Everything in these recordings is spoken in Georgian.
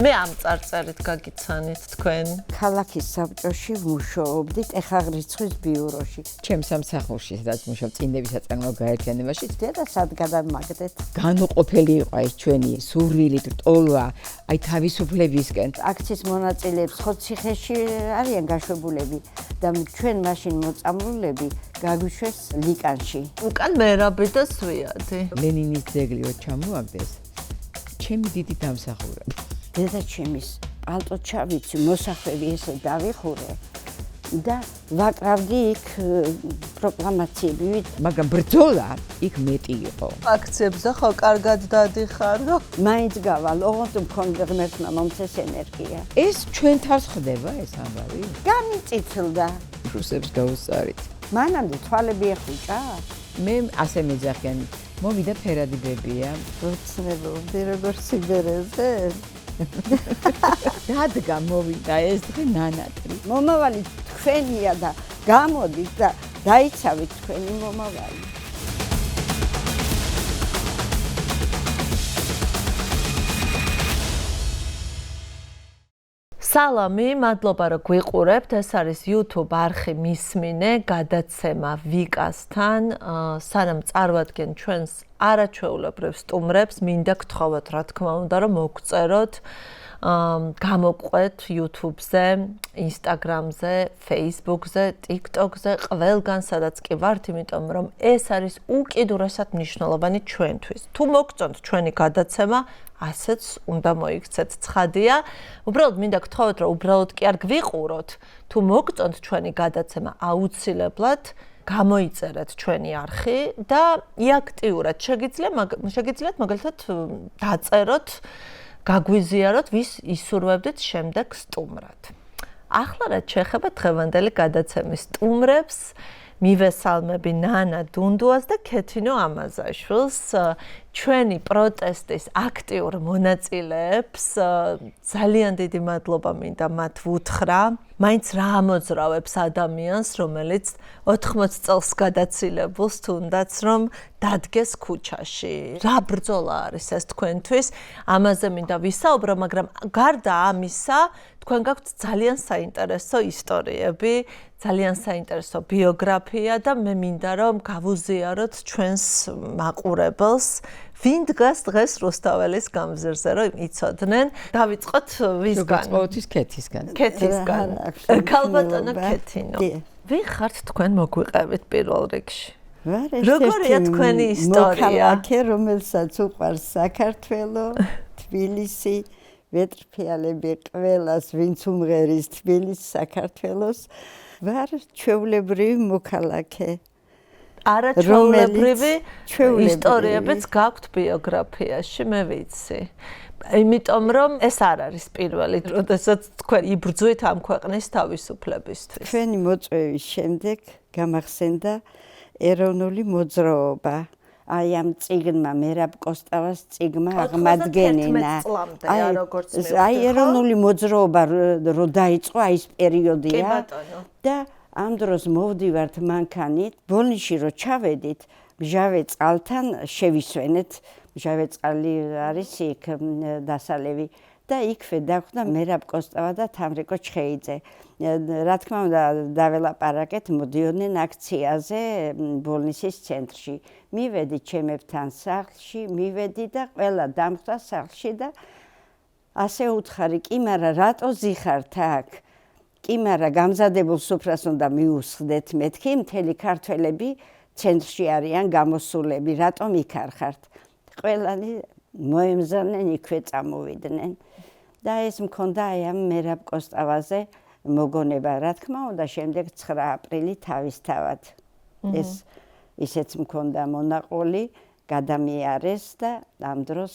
მე ამ წარწერით გაგიცანით თქვენ. ქალაქის საბჭოში ვმუშაობდით ეხაღრიცხვის ბიუროში. ჩემს სამსახურში სადაც მუშაობ წინდების საწარმოო გაერთიანებაში და სად გადავმაგდეთ. განუყოფელი იყო ეს ჩვენი სურვილი ტოლვა აი თავისუფლებისკენ. აქციის მონაწილეებს ხო ციხეში არიან გაშვებულები და ჩვენ მაშინ მოწამლულები გაგვიშვეს ლიკანში. უკან მერაბი და სვიადი. ლენინის ძეგლიო ჩამოაგდეს. ჩემი დიდი დამსახურება. დედაჩემის პალტო ჩავიცი მოსახლეები ესე დავიხურე და ვაკრავდი იქ პროკლამაციები. მაგრამ ბრძოლა იქ მეტი იყო. აქციებზე ხო კარგად დადიხარო? მაინც გავალ, ოღონდ მქონდა ღმერთმა მომცეს ენერგია. ეს ჩვენ თავს ხდება ეს ამბავი? გამიწითლდა. რუსებს გაუსწარით. მანამდე თვალები ეხუჭა? მე ასე მეძახიან, მოვიდა ფერადი ბებია. ვოცნებობდი როგორც სიბერეზე. დადგა მოვიდა ეს დღე ნანატრი. მომავალი თქვენია და გამოდით და დაიცავით თქვენი მომავალი. სალამი, მადლობა რომ გვიყურებთ. ეს არის YouTube არხი მისმინე გადაცემა ვიკასთან. სანამ წარვადგენ ჩვენს არაჩვეულებრივ სტუმრებს, მინდა გთხოვოთ, რა თქმა უნდა, რომ მოგწეროთ, გამოყვეთ YouTube-ზე, Instagram-ზე, Facebook-ზე, TikTok-ზე, ყველგან სადაც კი ვართ, იმიტომ რომ ეს არის უკიდურესად მნიშვნელოვანი ჩვენთვის. თუ მოგწონთ ჩვენი გადაცემა, ასეც უნდა მოიქცეთ, ცხადია. უბრალოდ მინდა გთხოვოთ, რომ უბრალოდ კი არ გვიყუროთ, თუ მოგწონთ ჩვენი გადაცემა, აუცილებლად გამოიწერეთ ჩვენი არხი და იაქტიურად შეგიძლიათ მაგალითად დაწეროთ, გაგვიზიაროთ, ვის ისურვებდით შემდეგ სტუმრად. ახლა რაც შეეხება დღევანდელი გადაცემის სტუმრებს, მივესალმები ნანა დუნდუას და ქეთინო ამაზაშვილს, ჩვენი პროტესტის აქტიურ მონაწილეებს. ძალიან დიდი მადლობა მინდა მათ ვუთხრა. მაინც რა ამოძრავებს ადამიანს, რომელიც 80 წელს გადაცილებულს თუნდაც რომ დადგეს ქუჩაში. რა ბრძოლა არის ეს თქვენთვის? ამაზე მინდა ვისაუბრო, მაგრამ გარდა ამისა, თქვენ გაქვთ ძალიან საინტერესო ისტორიები, ძალიან საინტერესო ბიოგრაფია და მე მინდა რომ გავუზიაროთ ჩვენს მაყურებელს, ვინ დგას დღეს რუსთაველის გამზირზე, რომ იცოდნენ. დავიწყოთ ვისგან? ყოველთვის ქეთისგან. ქეთისგან. ქალბატონო ქეთინო. ვინ ხართ თქვენ მოგვიყევით პირველ რიგში? როგორია თქვენი ისტორია? მოქალაქე, რომელსაც უყვარს საქართველო, თბილისი, ვეტრფიალები ყველას, ვინც უმღერის თბილისს, საქართველოს, ვარ ჩვეულებრივი მოქალაქე. არაჩვეულებრივი ისტორიებიც გაქვთ ბიოგრაფიაში, მე ვიცი. იმიტომ რომ ეს არ არის პირველი, როდესაც თქვენ იბრძვით ამ ქვეყნის თავისუფლებისთვის. ჩვენი მოწვევის შემდეგ გამახსენდა ეროვნული მოძრაობა. აი ამ წიგნმა მერაბ კოსტავას წიგნმა აღმადგენინა. აი ეროვნული მოძრაობა რო დაიწყო, აი ეს პერიოდია და ამ დროს მოვდივართ მანქანით, ბოლნიში რო ჩავედით, მჟავე წყალთან შევისვენეთ. მჟავე წყალი არის იქ დასალევი და იქვე დახვდა მერაბ კოსტავა და თამრიკო ჩხეიძე. რა თქმა უნდა, დაველაპარაკეთ, მოდიოდნენ აქციაზე ბოლნისის ცენტრში. მივედი ჩემებთან სახლში, მივედი და ყველა დამხვდა სახლში და ასე უთხარი, კი, მაგრამ რატო ზიხართ აქ? კი, მაგრამ გამზადებულ სუფრას უნდა მიუსხდეთ მეთქი, მთელი ქართველები ცენტრში არიან გამოსულები, რატომ იქ არ ხართ? ყველანი მოემზადნენ, იქვე წამოვიდნენ. და ეს მქონდა აი ამ მერაბ კოსტავაზე მოგონება, რა თქმა უნდა, შემდეგ 9 აპრილი თავისთავად. ეს ისეც მქონდა მონაყოლი, გადამიარეს და ამ დროს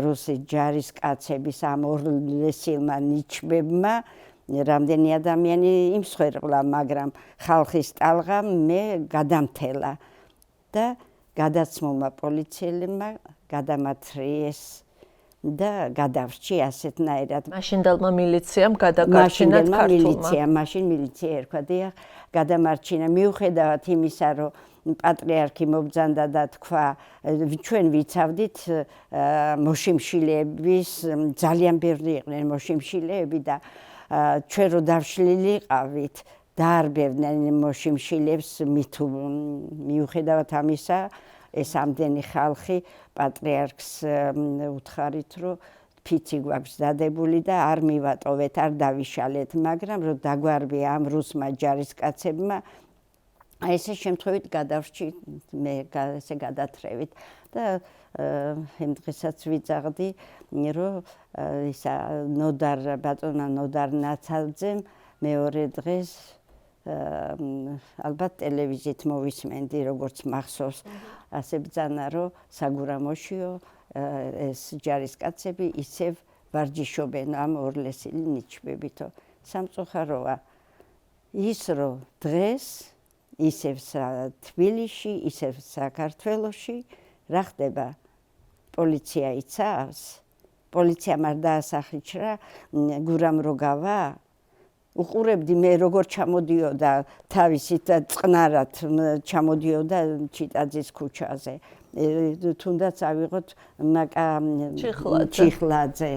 რუსი ჯარისკაცების ამ ორლესილმა ნიჩბებმა რამდენი ადამიანი იმსხვერპლა, მაგრამ ხალხის ტალღა მე გადამთელა და გადაცმულმა პოლიციელებმა გადამათრიეს და გადავრჩი ასეთნაირად. მაშინდელმა მილიციამ გადაგარჩინა ქართულმა. მაშინ მილიცია ერქვა დიახ, გადამარჩინა მიუხედავად იმისა, რომ პატრიარქი მობრძანდა და თქვა, ჩვენ ვიცავდით მოშიმშილეების, ძალიან ბევრი იყვნენ მოშიმშილეები და ჩვენ რო დავშლილიყავით, დაარბევდნენ მოშიმშილეებს მიუხედავად ამისა, ეს ამდენი ხალხი პატრიარქს უთხარით, რომ ფიცი გვაქვს დადებული და არ მივატოვეთ, არ დავიშალეთ, მაგრამ რომ დაგვარბია ამ რუსმა ჯარისკაცებმა, ესე შემთხვევით გადავრჩი მე ესე გადათრევით და იმ დღესაც ვიძაღდი, რომ ისა ბატონმა ნოდარ ნაცაძემ მეორე დღეს ალბათ ტელევიზიით მოვისმენდი, როგორც მახსოვს, ასე ბრძანა, რომ საგურამოშიო ეს ჯარისკაცები ისევ ვარჯიშობენ ამ ორლესილი ნიჩბებითო. სამწუხაროა ის, რომ დღეს ისევ თბილისში, ისევ საქართველოში რა ხდება? პოლიცია იცავს? პოლიციამ არ დაასახიჩრა გურამ როგავა? უყურებდი მე როგორ ჩამოდიოდა თავისით წყნარად ჩამოდიოდა ჩიტაძის ქუჩაზე. თუნდაც ავიღოთ ჩიხლაძე,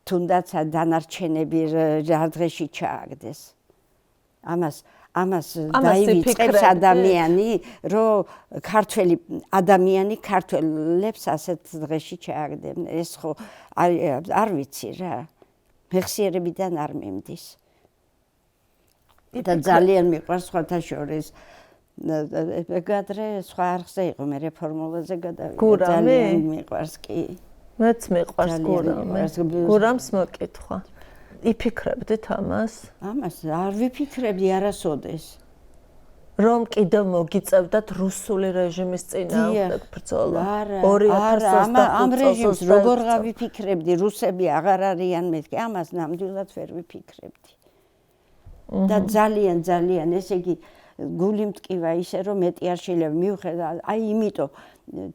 თუნდაც დანარჩენები რა დღეში ჩააგდეს. ამას დაივიწყებს ადამიანი, რომ ქართველი ადამიანი ქართველებს ასეთ დღეში ჩააგდებენ. ეს ხო არ ვიცი რა. მეხსიერებიდან არ მიმდის. და ძალიან მიყვარს სხვათა შორის გადრე სხვა არხზე იყო მე რეფორმულაზე გადავიდა ძალიან მიყვარს კი მეც მიყვარს გურამს მოკითხვა იფიქრებდით ამას არ ვიფიქრებდი არასოდეს რომ კიდევ მოგიწევდათ რუსული რეჟიმის წინააღმდეგ ბრძოლა 2025 ამ რეჟიმს როგორღა ვიფიქრებდი რუსები აღარ არიან მეთქი ამას ნამდვილად ვერ ვიფიქრებდი და ძალიან ესე იგი გული მტკივა ისე რომ მეტი არ შეიძლება მივხედა აი იმიტომ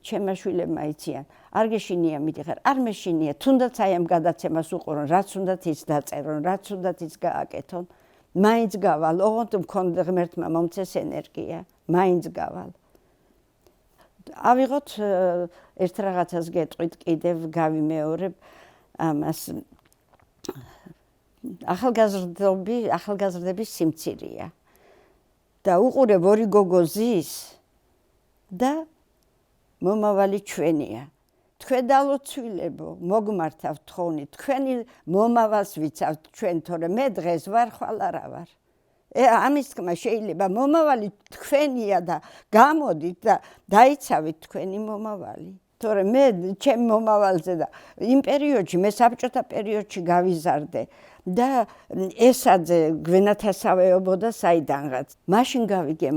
ჩემმა შვილებმა იციან არ გეშინია მიდიხარ არ მეშინია თუნდაც აი ამ გადაცემას უყურონ რაც უნდათ ის დაწერონ რაც უნდათ ის გააკეთონ მაინც გავალ ოღონდ მქონდა ღმერთმა მომცეს ენერგია მაინც გავალ ავიღოთ ერთ რაღაცას გეტყვით კიდევ გავიმეორებ ამას ახალგაზრდების სიმცირეა და უყურებ ორი გოგო ზის და მომავალი ჩვენია თქვენ დალოცვილებო მოგმართავთ თხოვნით თქვენი მომავალს ვიცავთ ჩვენ თორე მე დღეს ვარ ხვალ არა ვარ ამის თქმა შეიძლება მომავალი თქვენია და გამოდით და დაიცავით თქვენი მომავალი თორე მე ჩემ მომავალზე და იმ პერიოდში მე საბჭოთა პერიოდში გავიზარდე და ესაძე გვენათასავეობოდა საიდანღაც მაშინ გავიგე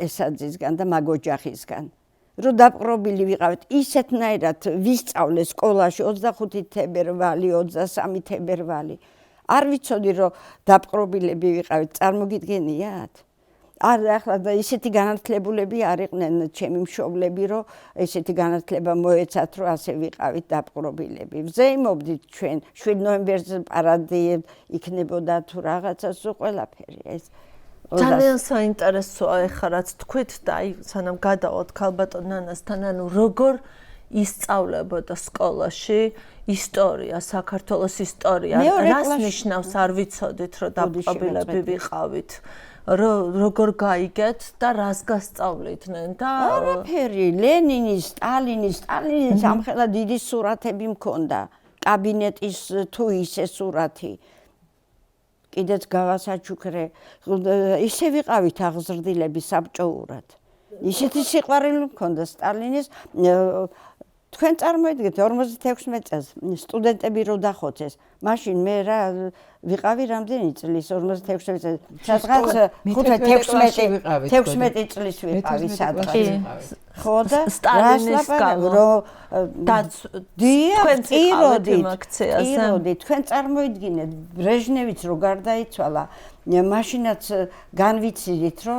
ესაძისგან და მაგოჯახისგან რომ დაპყრობილი ვიყავით ისეთნაირად ვისწავლე სკოლაში 25 თებერვალი 23 თებერვალი არ ვიცოდი რომ დაპყრობილები ვიყავით წარმოგიდგენიათ არ ახლა და ისეთი განათლებულები არ იყვნენ ჩემი მშობლები რომ ესეთი განათლება მოეცათ რომ ასე ვიყავით დაპყრობილები ვზეიმობდით ჩვენ 7 ნოემბერზე პარადი იქნებოდა თუ რაღაცა სულ ყველაფერი ეს ძალიან საინტერესოა ეხლა რაც თქვით და აი სანამ გადავალთ ქალბატონ ნანასთან ანუ როგორ ისწავლებოდა სკოლაში ისტორია საქართველოს ისტორია რას ნიშნავს არ ვიცოდით რომ დაპყრობილები ვიყავით როგორ გაიგეთ და რას გასწავლიდნენ და არაფერი ლენინის სტალინის ამხელა დიდი სურათები მქონდა კაბინეტის თუ ისე სურათი კიდეც გავასაჩუქრე ისე ვიყავით აღზრდილები საბჭოურად ისეთი სიყვარული მქონდა სტალინის თქვენ წარმოიდგინეთ 56 წელს სტუდენტები რო დახოცეს მაშინ მე რა ვიყავი რამდენი წლის 56 წელს სადღაც 16 წლის ვიყავი სადღაც ხო და სტალინის გამო თქვენ წიროდი თქვენ წარმოიდგინეთ ბრეჟნევიც რო გარდაიცვალა მაშინაც განვიცილით რომ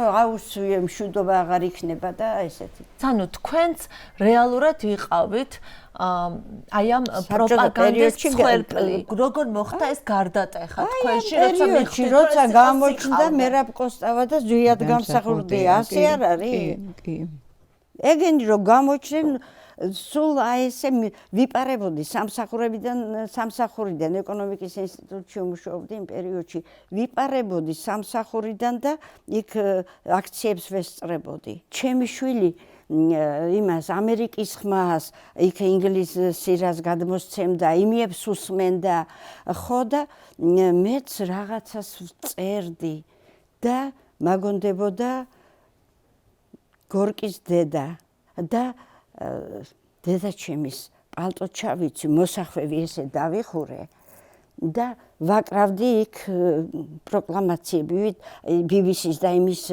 მშვიდობა აღარ იქნება და ესეთი ანუ თქვენც რეალურად ვიყავით აი ამ პროპაგანდის ცხელპლი როგორ მოხდა ეს გარდატეხა თქვენში როცა გამოჩნდა მერაბ კოსტავა და ზვიად გამსახურდი ასე არ არის? კი. ეგენი რომ გამოჩნდნენ სულ აი ესე ვიპარებოდი სამსახურიდან ეკონომიკის ინსტიტუტში ვმუშაობდი იმ პერიოდში ვიპარებოდი სამსახურიდან და იქ აქციებს ვესწრებოდი ჩემი შვილი იმას ამერიკის ხმას იქ ინგლისში რას გადმოსცემდა იმიებს უსმენდა ხო და მეც რაღაცას ვწერდი და მაგონდებოდა გორკის დედა და დედაჩემის პალტო ჩავიცი მოსახვევი ესე დავიხურე და ვაკრავდი იქ პროკლამაციები BBC-ს და იმის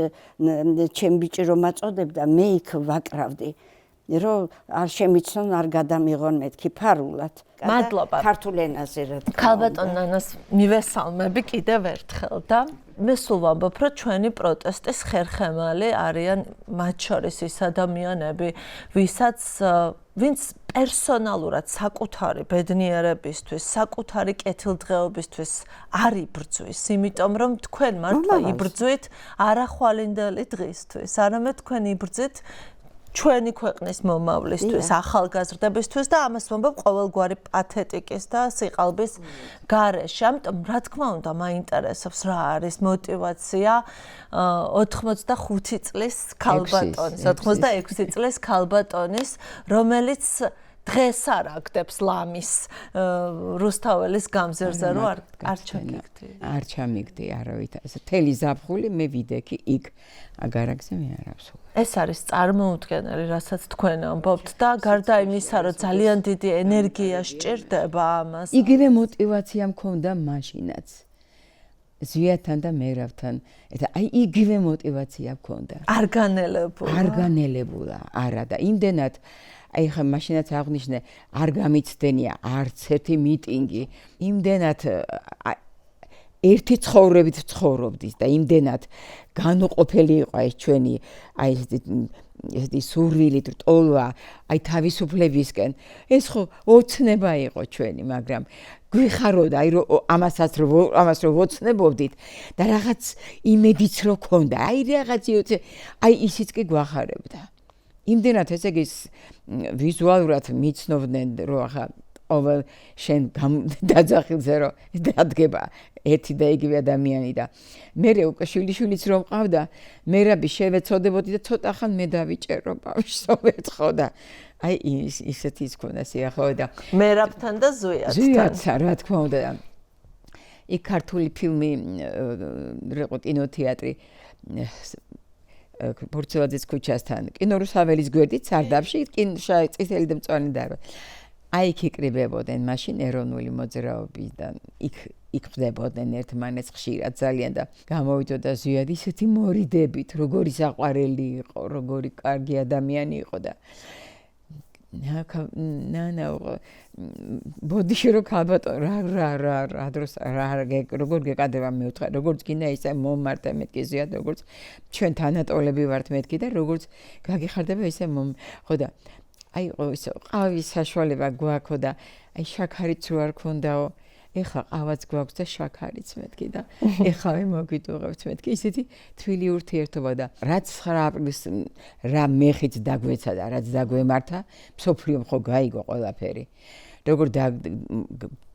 ჩემ ბიჭი რომ აწოდებდა მე იქ ვაკრავდი რომ არ შემიცნონ არ გადამიღონ მეთქი ფარულად მადლობა ქართულ ენაზე რა თქმა უნდა ქალბატონ ნანას მივესალმები კიდევ ერთხელ და მე სულ ვამბობ რომ ჩვენი პროტესტის ხერხემალი არიან მათ შორის ის ადამიანები ვინც პერსონალურად საკუთარი ბედნიერებისთვის, საკუთარი კეთილდღეობისთვის არ იბრძვის, იმიტომ რომ თქვენ მართლა იბრძვით არა ხვალინდელი დღისთვის, არამედ თქვენ იბრძვით ჩვენი ქვეყნის მომავლისთვის, ახალგაზრდებისთვის და ამას ვამბობ ყოველგვარი პათეტიკის და სიყალბის გარეშე. ამიტომ რა თქმა უნდა მაინტერესებს რა არის мотиваცია 85 წლის ქალბატონის, 86 წლის ქალბატონის, რომელიც დღეს არ აგდებს ლამის რუსთაველის გამზერზე რომ არ ჩამიგდი. არ ჩამიგდი არავით. თელი ზაფხული მე ვიდექი იქ აგარაგზე მე არ ავსულ. ეს არის წარმოუდგენელი, რასაც თქვენ ამბობთ და გარდა იმისა, რომ ძალიან დიდი ენერგია სჭირდება ამას. იგივე мотиваცია მქონდა მაშინაც. ზვიათთან და მერავთან. აი იგივე мотиваცია მქონდა. არ განელებულა. არა და იმდენად აი ხა მაშინაც აღნიშნე არ გამიცდენია არც ერთი მიტინგი. იმდენად ერთი ცხოვრებით ცხოვრობდით და იმდენად განუყოფელი იყო ეს ჩვენი აი ესეთი სურვილი ტოლვა აი თავისუფლებისკენ ეს ხო ოცნება იყო ჩვენი მაგრამ გვიხაროდა აი რომ ამას რო ვოცნებობდით და რაღაც იმედიც რო ქონდა აი რაღაცი აი ისიც კი გვახარებდა იმდენად ესე იგი ვიზუალურად მიცნობდნენ რომ ახლა ყოველ შენ დაძახილზე რომ დადგება ერთი და იგივე ადამიანი და მე უკვე შვილიშვილიც რომ მყავდა მერაბი შევეცოდებოდი და ცოტა ხან მე დავიჭერო ბავშვს ერთხო და აი ისეთი ის ქონდა სიახლოვე და მერაბთან და ზვიათთან რა თქმა უნდა იქ ქართული ფილმი რიყო კინოთეატრი ბურცელაძის ქუჩასთან კინორუსაველის გვერდით სარდაფში წითელი და მწვანე დარბა აი იქ იკრიბებოდნენ მაშინ ეროვნული მოძრაობიდან იქ ხდებოდნენ ერთმანეთს ხშირად ძალიან და გამოვიდოდა ზვიად ისეთი მორიდებით როგორი საყვარელი იყო როგორი კარგი ადამიანი იყო და ნანა ბოდიში რო ქალბატონ რა დროს როგორ გეკადება მე ვთხარ როგორც გინდა ისე მომმარტე მეთქი ზვიად როგორც ჩვენ თანატოლები ვართ მეთქი და როგორც გაგიხარდება ისე ხო და აი ისე ყავის საშუალება გვაქვს და აი შაქარიც რო არ ქონდაო ეხლა ყავაც გვაქვს და შაქარიც მეთქი და ეხლა მოგვიტუღებთ მეთქი ისეთი თბილი ურთიერთობა და რაც 9 აპრილის რა მეხით დაგვეცა და რაც დაგვემართა მსოფლიომ ხო გაიგო ყველაფერი როგორ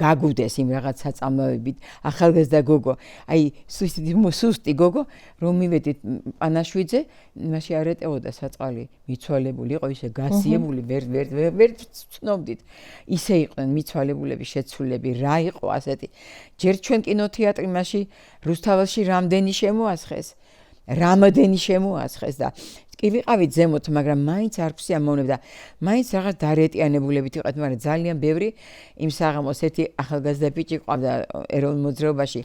გაგუდეს იმ რაღაც საწამლავებით ახალგაზრდა გოგო აი სუსტი გოგო რომ მივედით პანაშვიძე მაშინ არ ეტეოდა საწყალი მიცვალებული იყო ისე გასიებული ვერ ცნობდით ისე იყვნენ მიცვალებულები შეცვლილები რა იყო ასეთი ჯერ ჩვენ კინოთეატრი მაშინ რუსთაველში რამდენი შემოასხეს და კი ვიყავით ზემოთ, მაგრამ მაინც არ გვსიამოვნებდა. მაინც რაღაც დარეტიანებულებით იყავით, მაგრამ ძალიან ბევრი იმ საღამოს ერთი ახალგაზრდა ბიჭი ყავდა ეროვნულ მოძრაობაში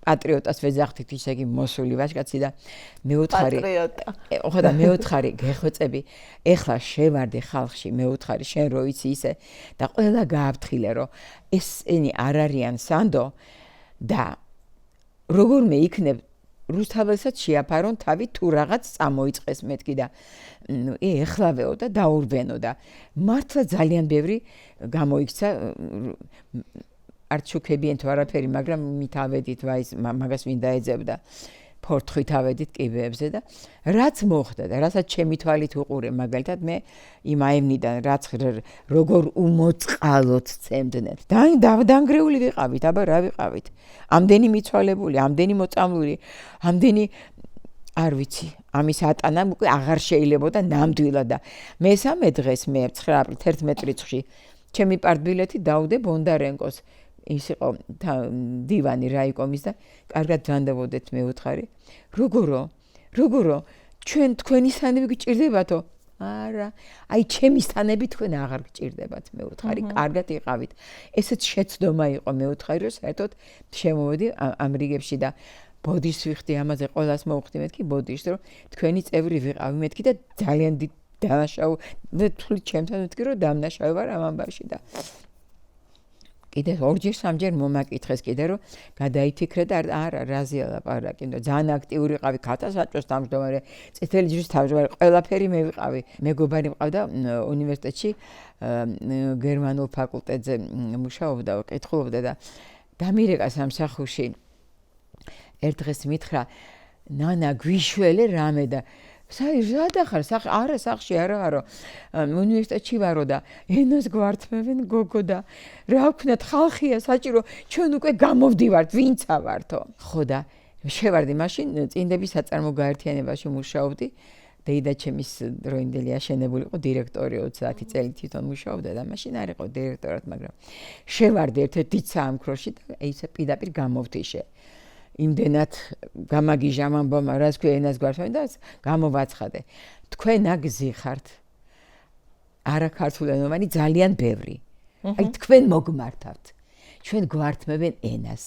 პატრიოტას ვეძახდით, ისე იგი მოსული ვაჟკაცი და მეუთხარი. პატრიოტა. ხო და მეუთხარი გეხვეწები. ეხლა შევარდი ხალხში, მეუთხარი შენ რო იცი ისე და ყველა გააფრთხილე, რომ ესენი არ არიან სანდო და როგორმე იქნებ რუსთაველსაც შეაფარონ თავი თუ რაღაც წამოიწყეს მეთქი და ეხლავეო და დაურბენო და მართლა ძალიან ბევრი გამოიქცა არც შუქებიან თუ არაფერი მაგრამ მითავედით ვაის მაგას ვინ დაეძებდა ფორთხით ავედით კიბეებზე და რაც მოხდა და რასაც ჩემი თვალით უყურე მაგალითად მე იმ აევნიდან რაც როგორ უმოწყალოდ წემდნენ დანგრეული ვიყავით აბა რა ვიყავით ამდენი მიცვალებული ამდენი მოწამლული ამდენი არ ვიცი ამის ატანა უკვე აღარ შეიძლებოდა ნამდვილად და მესამე დღეს მე 9 აპრილს 11 რიცხვში ჩემი პარტბილეთი დავდე ბონდარენკოს ის იყო დივანი რაიკომის და კარგად ჯანდაბოდეთ მეუთხარი როგორო ჩვენ თქვენი სანები გჭირდებათო არა აი ჩემი სანები თქვენ აღარ გჭირდებათ მეუთხარი კარგად იყავით ესეც შეცდომა იყო მეუთხარი რომ საერთოდ შემოვედი ამ რიგებში და ბოდიშს ვიხდი ამაზე ყველას მოვხდი მეთქი ბოდიშს რომ თქვენი წევრი ვიყავი მეთქი და ძალიან დანაშაული თვლით ჩემთან მეთქი რომ დამნაშავე ვარ ამ ამბავში და კიდე ორჯერ სამჯერ მომაკითხეს კიდე რომ გადაიფიქრე და არა რაზეა ლაპარაკი და ძალიან აქტიური ყავი ქათასაჭოს თავმჯდომარე წითელი ჯვრის თავმჯდომარე ყველაფერი მე ვიყავი მეგობარი მყავდა უნივერსიტეტში გერმანულ ფაკულტეტზე მუშაობდა კითხულობდა და დამირეკა სამსახურში ერთ დღეს მითხრა ნანა გვიშველე რამე და სადახარ არა სახში არა ვარო უნივერსიტეტში ვარო და ენას გვართმევენ გოგო და რა ვქნათ ხალხია საჭირო ჩვენ უკვე გამოვდივართ ვინცა ვართო ხო და შევარდი მაშინ წინდების საწარმო გაერთიანებაში მუშაობდი დეიდა ჩემის დროინდელი აშენებული იყო დირექტორი 30 წელი თვითონ მუშაობდა და მაშინ არ იყო დირექტორად მაგრამ შევარდი ერთ-ერთ დიდ საამქროში და ისე პირდაპირ გამოვთიშე იმდენად გამაგიჟა ამბობ რას ქვია ენას გვართმევენ და გამოვაცხადე თქვენ აგზიხართ არა ქართულენოვანი ძალიან ბევრი აი თქვენ მოგმართავთ ჩვენ გვართმევენ ენას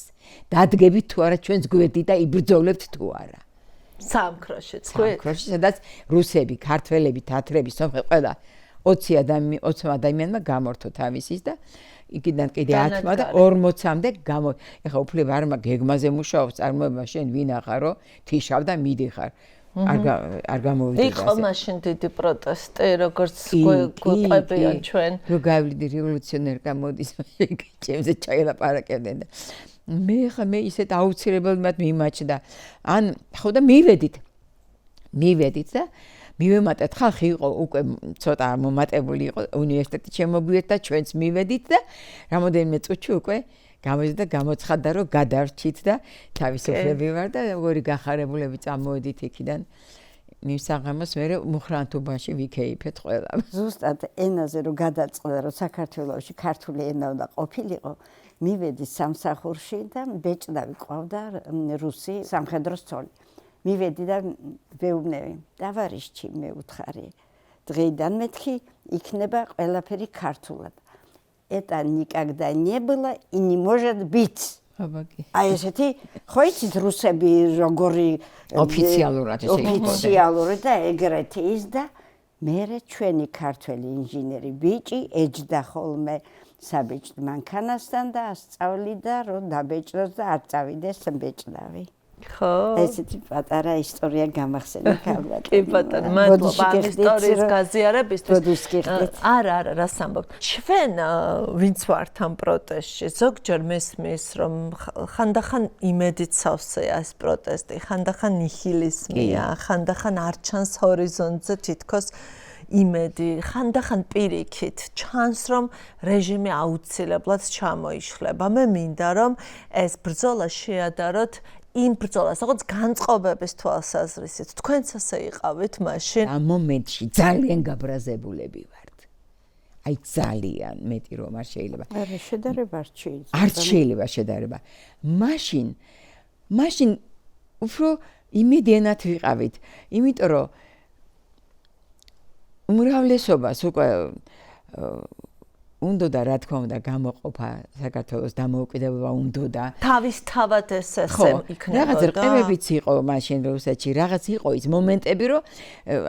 დადგებით თუ არა ჩვენს გვერდით და იბრძოლებთ თუ არა სამქროშიც სადაც რუსები ქართველები თათრები სომხები ყველა 20 ადამიანმა გამორთო თავისის და იქიდან კიდე 10-მა და 40-მდე ეხა უფლება არ მაქვს გეგმაზე მუშაობს წარმოება შენ ვინ ახარო თიშავ და მიდიხარ არ გამოვიდი იყო მაშინ დიდი პროტესტი როგორც გვყვებიან ჩვენ რო გავლიდი რევოლუციონერ გამოდის ჩემზე ჩაილაპარაკებდნენ და მე ისეთ აუცილებლად მიმაჩნდა ან ხო და მივედით და მივემატეთ ხალხი იყო უკვე ცოტა მომატებული იყო უნივერსიტეტი შემოგვიეთ და ჩვენც მივედით და რამოდენიმე წუთში უკვე გამოვიდა და გამოცხადდა რომ გადარჩით და თავისუფლები ვარ და როგორი გახარებულები წამოვედით იქიდან მისაღამოს მე მუხრანთუბაში ვიქეიფეთ ყველა ზუსტად ენაზე რომ გადაწყდა რომ საქართველოში ქართული ენა უნდა ყოფილიყო მივედი სამსახურში და ბეჭდავი ყავდა რუსი სამხედრო სწოლი მივედი და ვეუბნები დავარიშჩი მე უთხარი დღეიდან მეთქი იქნება ყველაფერი ქართულად это никогда не было и не может быть აი ესეთი ხო იცით რუსები როგორი ოფიციალური და ეგრეთი ის და მე ჩვენი ქართველი ინჟინერი ბიჭი ეჯდა ხოლმე საბეჭდ მანქანასთან და ასწავლიდა რომ დაბეჭდოს და არ წავიდეს ბეჭდავი ხო ესეთი პატარა ისტორია გამახსენე ქალბატონო კი ბატონო მადლობა ამ ისტორიის გაზიარებისთვის არა რას ამბობთ ჩვენ ვინც ვართ ამ პროტესტში ზოგჯერ მესმის რომ ხანდახან იმედით სავსეა ეს პროტესტი ხანდახან ნიჰილიზმია ხანდახან არ ჩანს ჰორიზონტზე თითქოს იმედი ხანდახან პირიქით ჩანს რომ რეჟიმი აუცილებლად ჩამოიშლება მე მინდა რომ ეს ბრძოლა შეადაროთ იმ ბრძოლას, როგორც განწყობების თვალსაზრისით. თქვენც ასე იყავით მაშინ. ამ მომენტში ძალიან გაბრაზებულები ვართ. აი ძალიან მეტი რომ არ შეიძლება. არა, შედარება არ შეიძლება. არ შეიძლება შედარება. მაშინ უფრო იმედიანად ვიყავით, იმიტომ რომ უმრავლესობას უკვე უნდა რა თქმა უნდა გამოყოფა საქართველოს დამოუკიდებლობა უნდა თავისთავად ესე იქნებოდა რაღაც რყევებიც იყო მაშინ რუსეთში რაღაც იყო ის მომენტები რომ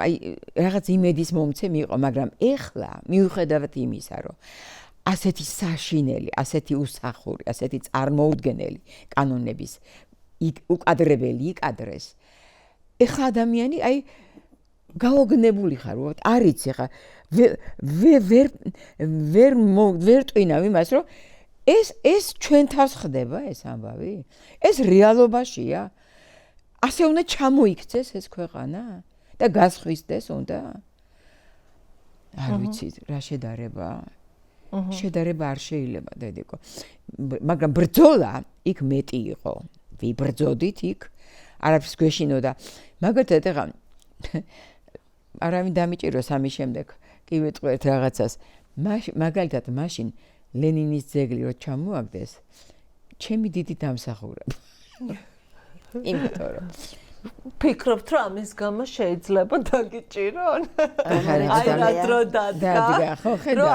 აი რაღაც იმედის მომცემი იყო მაგრამ ეხლა მიუხედავად იმისა რომ ასეთი საშინელი ასეთი უსახური ასეთი წარმოუდგენელი კანონების უკადრებელი იკადრეს. ეხა ადამიანი აი გაოგნებული ხარ, უბრალოდ არ იცი ხა ვერ ტვინავ იმას, რომ ეს ჩვენ თავს ხდება ეს ამბავი? ეს რეალობაშია? ასე უნდა ჩამოიქცეს ეს ქვეყანა და გასხვისდეს უნდა? არ ვიცი რა შედარება. შედარება არ შეიძლება, დედიკო. მაგრამ ბრძოლა იქ მეტი იყო. ვიბრძოდით იქ, არაფერს გვეშინოდა. მაგალითად ეხლა არავინ დამიჭიროს ამის შემდეგ. კი ვიტყვეთ რაღაცას. მაგალითად მაშინ ლენინის ძეგლი რო ჩამოაგდეს, ჩემი დიდი დამსახურება. იმიტომ რომ ფიქრობთ რომ ამის გამო შეიძლება დაგიჭირონ? აი რა დრო დადგა. ხო ხედავ.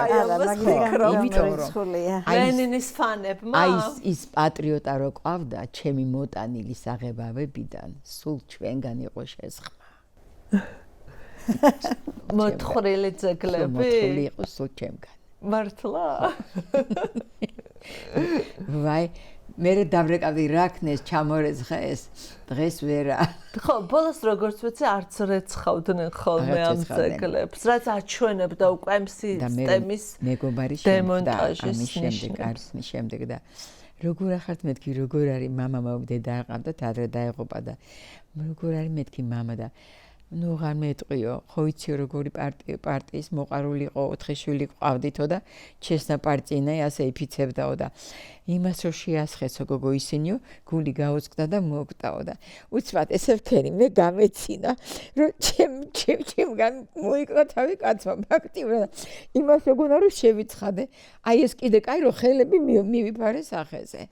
იმიტომ რომ ლენინის ფანებმა აი ის პატრიოტა რო ყავდა ჩემი მოტანილი საღებავებიდან, სულ ჩვენგან იყო შესხმა. მოთხრილი ძეგლები? მოთხრილი იყო სულ ჩემგან. მართლა? ვაი მე დავრეკავდი რა ქნეს ჩამორეს დღეს დღეს ვერა ხო ბოლოს როგორც ვიცი არც რეცხავდნენ ხოლმე ამ ძეგლებს რაც აჩვენებდა უკვე ამ სისტემის მეგობარი დემონტაჟის ნიშნის შემდეგ და როგორ ახართ მეთქი როგორ არის მამა მოვდე და აყავდა ადრე დაეღობა და როგორ არის მეთქი მამა და ნუ აღარ მეტყვიო ხო იცი როგორი პარტიის მოყარული იყო 4 შვილი ყავდითო და ჩესნა პარტინა ასე იფიცებდაო და იმას რო შეასხესო გოგო ისინიო გული გაუწყდა და მოკვდაო და უცბად ესე ვქენი მე გამეცინა რომ ჩემგან მოიკლა თავი კაცმა ფაქტიურად იმას როგორ რომ შევიცხადე აი ეს კიდე კაი რომ ხელები მივიფარე სახეზე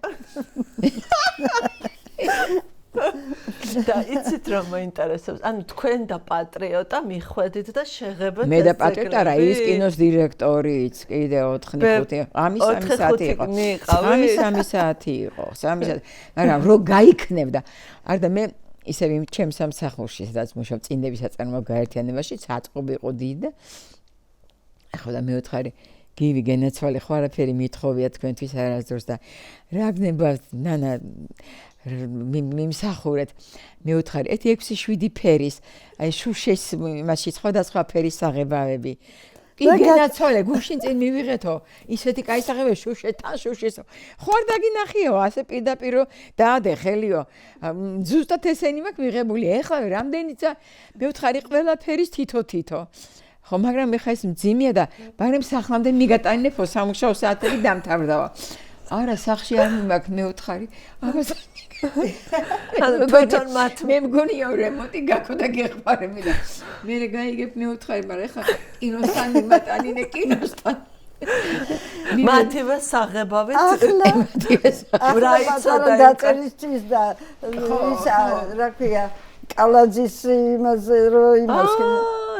და იცით რომ მოინტერესებს ანუ თქვენ და პატრიოტა მიხვედით და შეღებეთ მე და პატრიოტა რა ის კინოს დირექტორიც კიდე 4-5 ამის 3 საათი იყო ამის 3 საათი იყო 3 საათი მაგრამ რო გაიქნებდა არ და მე ისევ იმ ჩემს სამსახურში სადაც მუშაობ წინდების საწარმოო გაერთიანებაში საწყობი იყო დიდი და ახლა და მეოთხარი გივი გენაცვალე ხო არაფერი მithოვია თქვენთვის არასდროს და რა გნებავთ ნანა მიმსახურეთ მეოთხარი 6-7 ფერის აი შუშეს მასში სხვადასხვა ფერის საღებავები კი გენაცვალე გუშინ წინ მივიღეთო ისეთი кай საღებავები შუშეთან შუშესო ხო არ დაგინახიო ასე პირდაპირ დაადე ხელიო ზუსტად ესენი მაქვს მიღებული ეხლა რამდენიცა მეოთხარი ყველა ფერის თითო ხო მაგრამ მე ხა ეს მძიმეა და ბარემ სახლამდე მიგატანინებო სამუშაო საათები დამთავრდაო არა სახში არ მიმაქვს მეოთხარი ამას ბეთონ მათ მე მგონია რემონტი გაქო და გეხმარები და მე გაიგებ მეოთხარი მაგრამ ეხლა კინოსთან მიმატანინე კინოსთან მათივე საღებავით ახლა დაწერისთვის და ის რა ქვია კალაძის იმაზე რომ იმას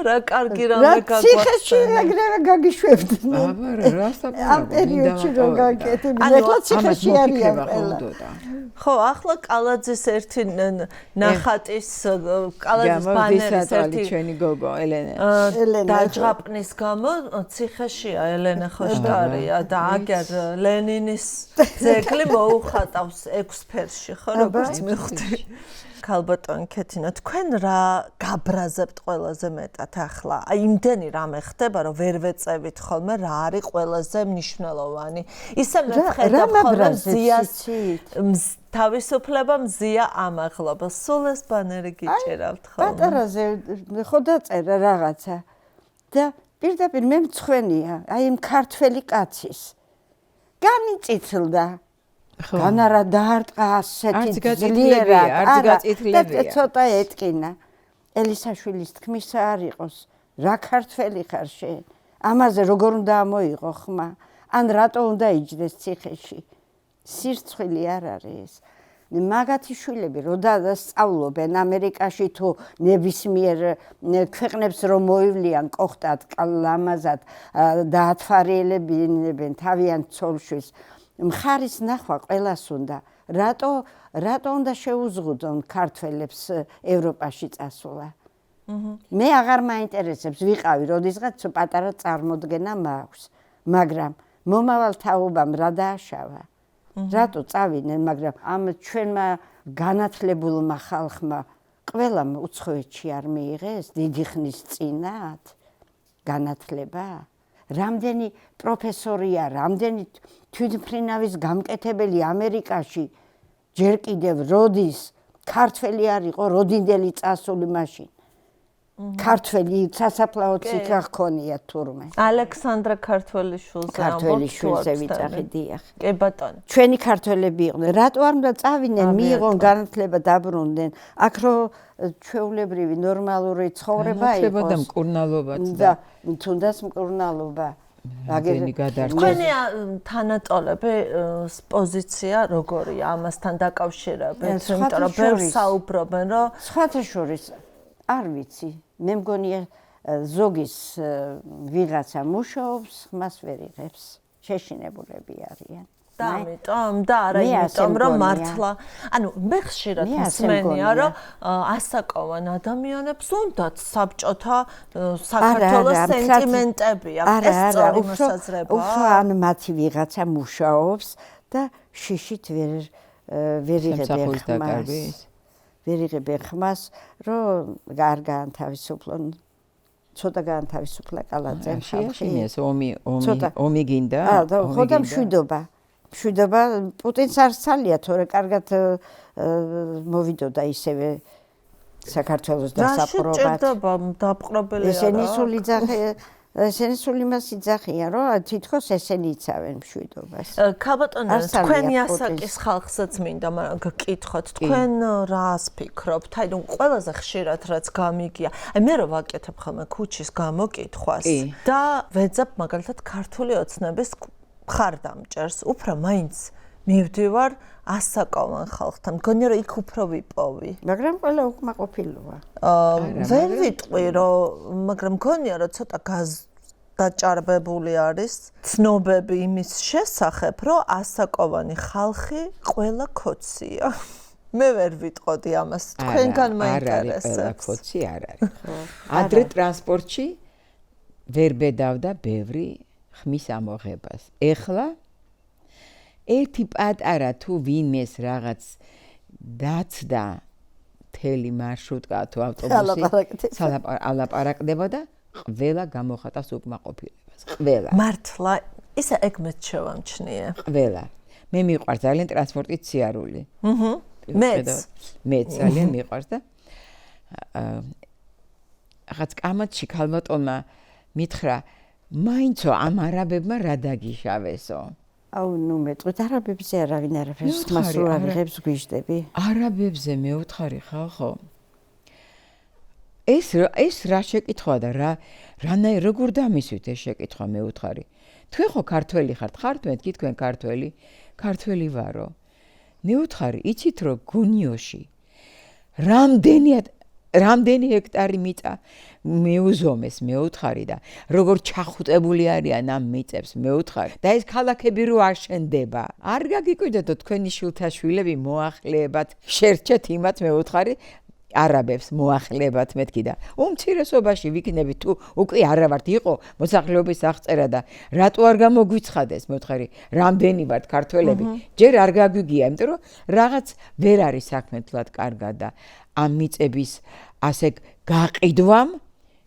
რა კარგი რამე გაგვახსენე. ციხეში ეგრევე გაგიშვებდნენ. აბა რა საფრთხე. ამ პერიოდში რო გაკეთებდნენ. ეხლა ციხეში არიან ყველა. ხო, ახლა კალაძის ერთი ნახატის კალაძის ბანერის ერთი ჩვენი გოგო ელენა. დაჯღაპნის გამო ციხეშია ელენა ხოშტარია და აგერ ლენინის ძეგლი მოუხატავს 6 ფერში, ხო, როგორც მივხვდი. ქალბატონ ქეთინა, თქვენ რა გაბრაზებთ ყველაზე მეტად ახლა? აი იმდენი რამე ხდება, რომ ვერ ვეწევით ხოლმე რა არის ყველაზე მნიშვნელოვანი. ისე მე ვხედავ ხოლმე ზიას თავისუფლება მზია ამაღლობა. სულ ეს ბანერი გიჭირავთ ხოლმე. პატარაზე ხო დაწერა რაღაცა და პირდაპირ მე მცხვენია, აი იმ ქართველი კაცის. განიწითლდა განარა დაარტყა ასეთი ძლიერად არც გაწითლებია ცოტა ეტკინა ელისაშვილის თქმისა არ იყოს რა ქართველი ხარ შენ ამაზე როგორ უნდა ამოიღო ხმა ან რატო უნდა იჯდეს ციხეში სირცხვილი არ არის მაგათი შვილები როდა სწავლობენ ამერიკაში თუ ნებისმიერ ქვეყნებს რომ მოივლიან კოხტად ლამაზად დაათვალიერებენ თავიანთ ცოლშვილს მხარის ნახვა ყველას უნდა. რატო უნდა შეუზღუდონ ქართველებს ევროპაში წასვლა? მე აღარ მაინტერესებს, ვიყავი, როდესღაც პატარა წარმოდგენა მაქვს, მაგრამ მომავალ თაობამ რა დააშავა? რატო წავიდნენ, მაგრამ ამ ჩვენმა განათლებულმა ხალხმა ყველამ უცხოეთში არ მიიღეს დიდი ხნის წინათ განათლება? რამდენი პროფესორია, რამდენი თვითმფრინავის გამკეთებელი ამერიკაში ჯერ კიდევ როდის ქართველი არ იყო როდინდელი წასული მაშინ. ქართველი სასაფლაოც იქ ჰქონია თურმე. ალექსანდრა ქართველიშვილზე ქართველიშვილზე ვიძახი დიახ. კი ბატონო. ჩვენი ქართველები იყვნენ. რატო არ უნდა წავიდნენ, მიიღონ განათლება, დაბრუნდნენ. აქ რო ჩვეულებრივი ნორმალური ცხოვრება განათლება იყოს. და მკურნალობაც და თუნდაც მკურნალობა. აგერი გადარჩა. თქვენი თანატოლები პოზიცია როგორია ამასთან დაკავშირებით? იმიტომ რომ ბევრს საუბრობენ, რომ სხვათა შორის არ ვიცი. მე მგონია ზოგის ვიღაცა მუშაობს, მას ვერ იღებს. შეშინებულები არიან. და ამიტომ და არა იმიტომ რომ მართლა ანუ მე ხშირად მსმენია რომ ასაკოვან ადამიანებს უნდათ საბჭოთა საქართველოს სენტიმენტები აქვს ეს სწორი მოსაზრება უფრო ან მათი ვიღაცა მუშაობს და შიშით ვერ იღებ ხმას რომ არ გაანთავისუფლონ ცოტა გაანთავისუფლა კალაძემ შეაშინეს ომი გინდა ხო და მშვიდობა პუტინს არ სალია თორე კარგად მოვიდოდა ისევე საქართველოს დასაპყრობად. რა შეჭირდება დაპყრობელია რა. ესენი სულ იმას იძახიან რომ თითქოს ესენი იცავენ მშვიდობას. ქალბატონო თქვენი ასაკის ხალხსაც მინდა გკითხოთ თქვენ რას ფიქრობთ? აი ნუ ყველაზე ხშირად რაც გამიგია. აი მე რო ვაკეთებ ხოლმე ქუჩის გამოკითხვას და ვეძებ მაგალითად ქართული ოცნების ხარდამჭერს უფრო მაინც მივდივარ ასაკოვან ხალხთან. მგონია რომ იქ უფრო ვიპოვი. მაგრამ ყველა უკმაყოფილოა. ვერ ვიტყვი რომ მაგრამ მგონია რომ ცოტა დაჭარბებული არის ცნობები იმის შესახებ, რომ ასაკოვანი ხალხი ყველა ქოცია. მე ვერ ვიტყოდი ამას. თქვენგან მაინტერესებს. არა, ქოცი არ არის. ადრე ტრანსპორტში ვერ ბედავდა ბევრი ხმის ამოღებას. ეხლა ერთი პატარა თუ ვინმეს რაღაც დაცდა მთელი მარშრუტკა თუ ავტობუსი ალაპარაკდება და ყველა გამოხატავს უკმაყოფილებას. ყველა. მართლა ისა ეგ მეც შევამჩნიე. ყველა. მე მიყვარს ძალიან ტრანსპორტის სიარული. მეც ძალიან მიყვარს და რაღაც კამათში ქალბატონმა მითხრა მაინცო ამ არაბებმა რა დაგიშავესო? აუ ნუ მეტყვით არაბებზე არავინ არაფერს ხმას რო აღიღებს გვიჟდები. არაბებზე მეუთხარი ხო? ეს რა შეკითხვა და რანაირ როგორ დამისვით ეს შეკითხვა მეუთხარი. თქვენ ხო ქართველი ხართ მეთქი თქვენ ქართველი ვარო. მეუთხარი იცით რომ გუნიოში რამდენი ჰექტარი მიწა მეუზომეს მეუთხარი და როგორ ჩახუტებული არიან ამ მიწებს მეუთხარი და ეს ქალაქები რო აშენდება არ გაგიკვირდეთო თქვენი შვილთა შვილები მოახლეებად შერჩეთ იმათ მეუთხარი არაბებს მოახლეებად მეთქი და უმცირესობაში ვიქნები თუ უკვე არა ვართ იყო მოსახლეობის აღწერა და რატო არ გამოგვიცხადეს მეუთხარი რამდენი ვართ ქართველები ჯერ არ გაგვიგია იმიტომ რომ რაღაც ვერ არის საქმე თლად კარგად და ამ მიწების ასე გაყიდვამ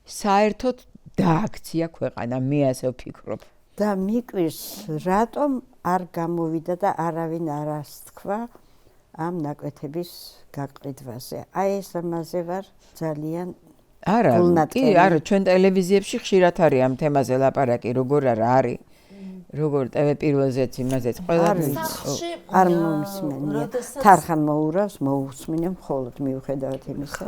საერთოდ დააქცია ქვეყანა მე ასე ვფიქრობ და მიკვირს რატომ არ გამოვიდა და არავინ არ ასთქვა ამ ნაკვეთების გაყიდვაზე აი ეს ამაზე ვარ ძალიან არა ჩვენ ტელევიზიებში ხშირად არის ამ თემაზე ლაპარაკი როგორ არის როგორ TV პირველზეც იმაზეც ყველაფერს არ მომისმენია თარხან მოურავს მოусმინე მხოლოდ მიუხედავად იმისა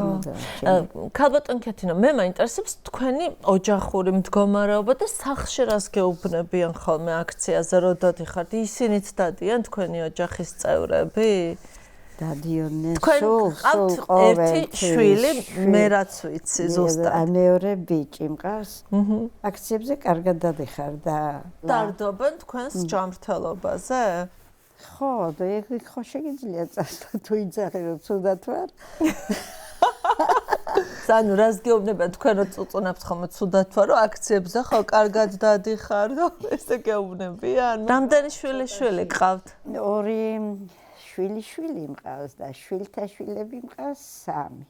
ქალბატონ ქეთინო მე მაინტერესებს თქვენი ოჯახური მდგომარეობა და სახლში რას გეუბნებიან ხოლმე აქციაზე რო დადიხართ ისინიც დადიან თქვენი ოჯახის წევრები დადიონენ სულ ერთი შვილი მე რაც ვიცი ზუსტად მეორე ბიჭი მყავს აქციებზე კარგად დადიხარ და დარდობენ თქვენს ჯანმრთელობაზე ხო და ეგ ხო შეგიძლია წასვლა თუ იძახი რომ ცუდად ვარ სანუ რას გეუბნებიან თქვენ რო წუწუნებთ ხოლმე ცუდად ვარ რომ აქციებზე ხო კარგად დადიხარ და ესე გეუბნებიან რამდენი შვილი გყავთ ორი შვილი მყავს და შვილთა შვილები მყავს 3.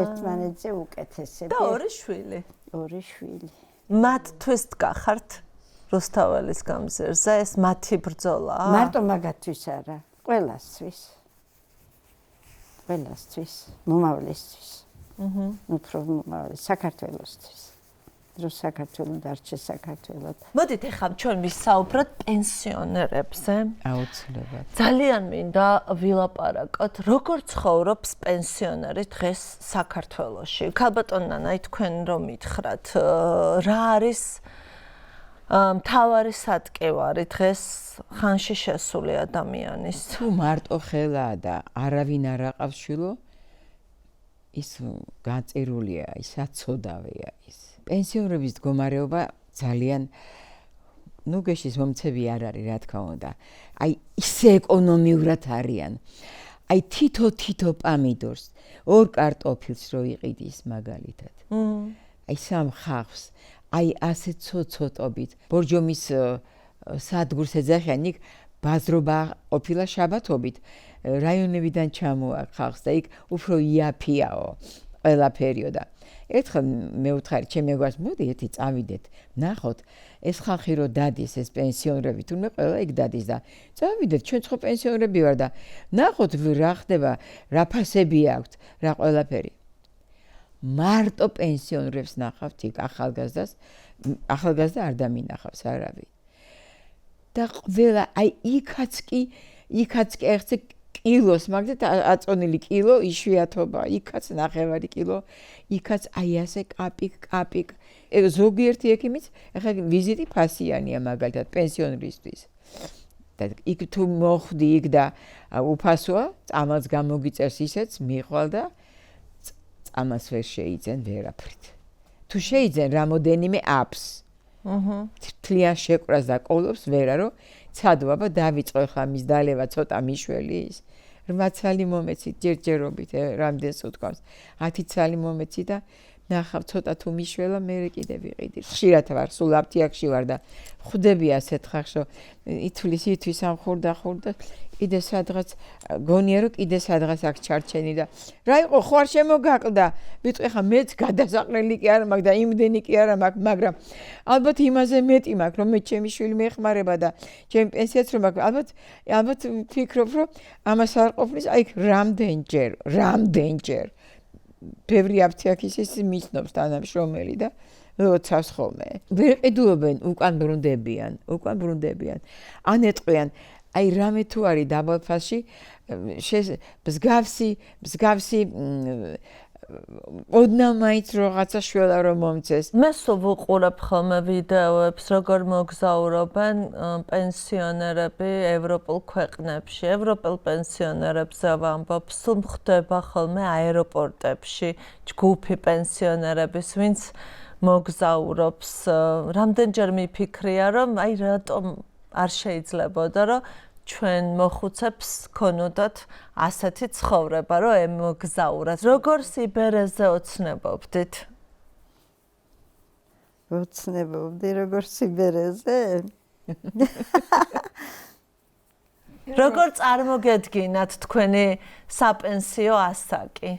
ერთმანეთზე უკეთესები. და 2 შვილი. 2 შვილი. მათთვის გახართ რუსთაველის გამზირზე ეს მათი ბრძოლაა? მარტო მაგათთვის არა, ყველასთვის. მომავლისთვის. უფრო მომავლის საქართველოსთვის. დროს საქართველოს დარჩე საქართველოს. მოდით ახლა ჩვენ ვისაუბროთ პენსიონერებზე. აუცილებლად. ძალიან მინდა ვილაპარაკოთ, როგორ ცხოვრობს პენსიონერი დღეს საქართველოში. ქალბატონ ნანაი, თქვენ რომ მითხრათ, რა არის მთავარი სატკივარი დღეს ხანში შესული ადამიანის? თუ მარტო ხელაა და არავინ არ აყავს შვილო, ის გაწირულია, ის აცოდავია ის. პენსიონერების მდგომარეობა ძალიან გეშის მომცები არ არის, რა თქმა უნდა. აი ისე ეკონომიურად არიან. აი თითო პამიდორს 2 კარტოფილს რო იყიდის მაგალითად. აი 3 ხავს, აი ასე ცოტობით. ბორჯომის სადგურს ეძახიან, იქ ბაზრობა ყოფილა შაბათობით. რაიონებიდან ჩამოაქვს ხალხს და იქ უფრო იაფიაო ყველაფერიო და ერთხელ მე ვთხარი ჩემი გვარს მოდი ერთი წავიდეთ ნახოთ ეს ხალხი რო დადის ეს პენსიონერები თუნდაც ყველა იქ დადის და წავიდეთ ჩვენ ხო პენსიონერები ვარ და ნახოთ რა ხდება რა ფასები აქვს რა ყველაფერი მარტო პენსიონერებს ნახავთ იქ ახალგაზრდა არ დამინახავს არავინ და ყველა აი იქაც კი ახცე კილოს მაგდეთ აწონილი კილო იშვიათობა იქაც 9 კილო იქაც აი ასე კაპიკ ზოგიერთი ექიმიც ახლა ვიზიტი ფასიანია მაგალითად პენსიონერისთვის და იქ თუ მოხვდი იქ და უფასოა წამალს გამოგიწერს ისეც მიყვალ და წამალს ვერ შეიძენ ვერაფრით თუ შეიძენ რამოდენიმე აპს თლიან შეკვრას და ყოლობს ვერა რომ ცადვაბა დავიწყო ხა მის დალევა ცოტა მიშველი ის 8 ცალი მომეცით ჯერჯერობით რამდენს უთქვამს 10 ცალი მომეცი და ნახავ ცოტა თუ მიშველა მე კიდე ვიყიდი ხშირად ვარ სულ აფთიაქში ვარ და ხვდები ასეთ ხახს რომ ითვლის ამ ხურდა კიდე სადღაც გონია რომ კიდე სადღაც აქ ჩარჩენი და რა იყო ხო არ შემოგაკლდა ვიტყვი ხა მეც გადასაყრელი კი არა მაქვს და იმდენი კი არა მაქვს მაგრამ ალბათ იმაზე მეტი მაქვს რომ მე ჩემი შვილი მეხმარება და ჩემი პენსიაც რომ მაქვს ალბათ ვფიქრობ რომ ამას არ ყოფნის აი რამდენჯერ ბევრი აფთიაქის ის მიცნობს თანამშრომელი და ლოცავს ხოლმე ვერ ყიდულობენ უკან ბრუნდებიან ან ეტყვიან აი რამე თუ არის დაბალ ფასში მსგავსი ოდნა მაინც რაღაცა შველა რომ მომცეს მე სულ ვუყურებ ხოლმე ვიდეოებს როგორ მოგზაურობენ პენსიონერები ევროპულ ქვეყნებში ევროპელ პენსიონერებზე ვამბობ სულ ხდება ხოლმე აეროპორტებში ჯგუფი პენსიონერების ვინც მოგზაურობს რამდენჯერ მიფიქრია რომ აი რატომ არ შეიძლებოდა რომ ჩვენ მოხუცებს ქონოდათ ასეთი ცხოვრება რომ ემოგზაურათ როგორ სიბერეზე ოცნებობდით როგორ სიბერეზე როგორ წარმოგედგინათ თქვენი საპენსიო ასაკი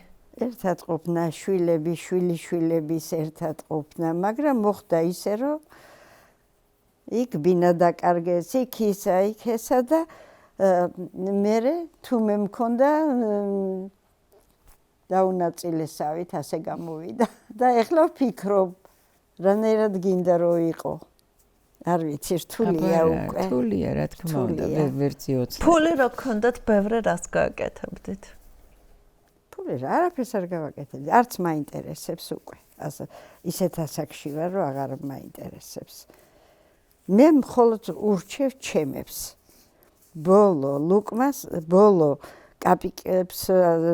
ერთად ყოფნა შვილების ერთად ყოფნა მაგრამ მოხდა ისე რომ იქ ბინა დაკარგეს იქ ესა და მე თუ მე მქონდა დაუნაწილესავით ასე გამოვიდა და ეხლა ვფიქრობ რანაირად გინდა რომ იყო არ ვიცი რთულია უკვე რთულია რა თქმა უნდა ვერციოც ფული რო გქონდათ ბევრი რას გააკეთებდით ფული არაფერს არ გავაკეთებდი არც მაინტერესებს უკვე ასე ისეთ ასაკში ვარ რომ აღარ მაინტერესებს მე მხოლოდ ურჩევ ჩემებს ბოლო კაპიკებს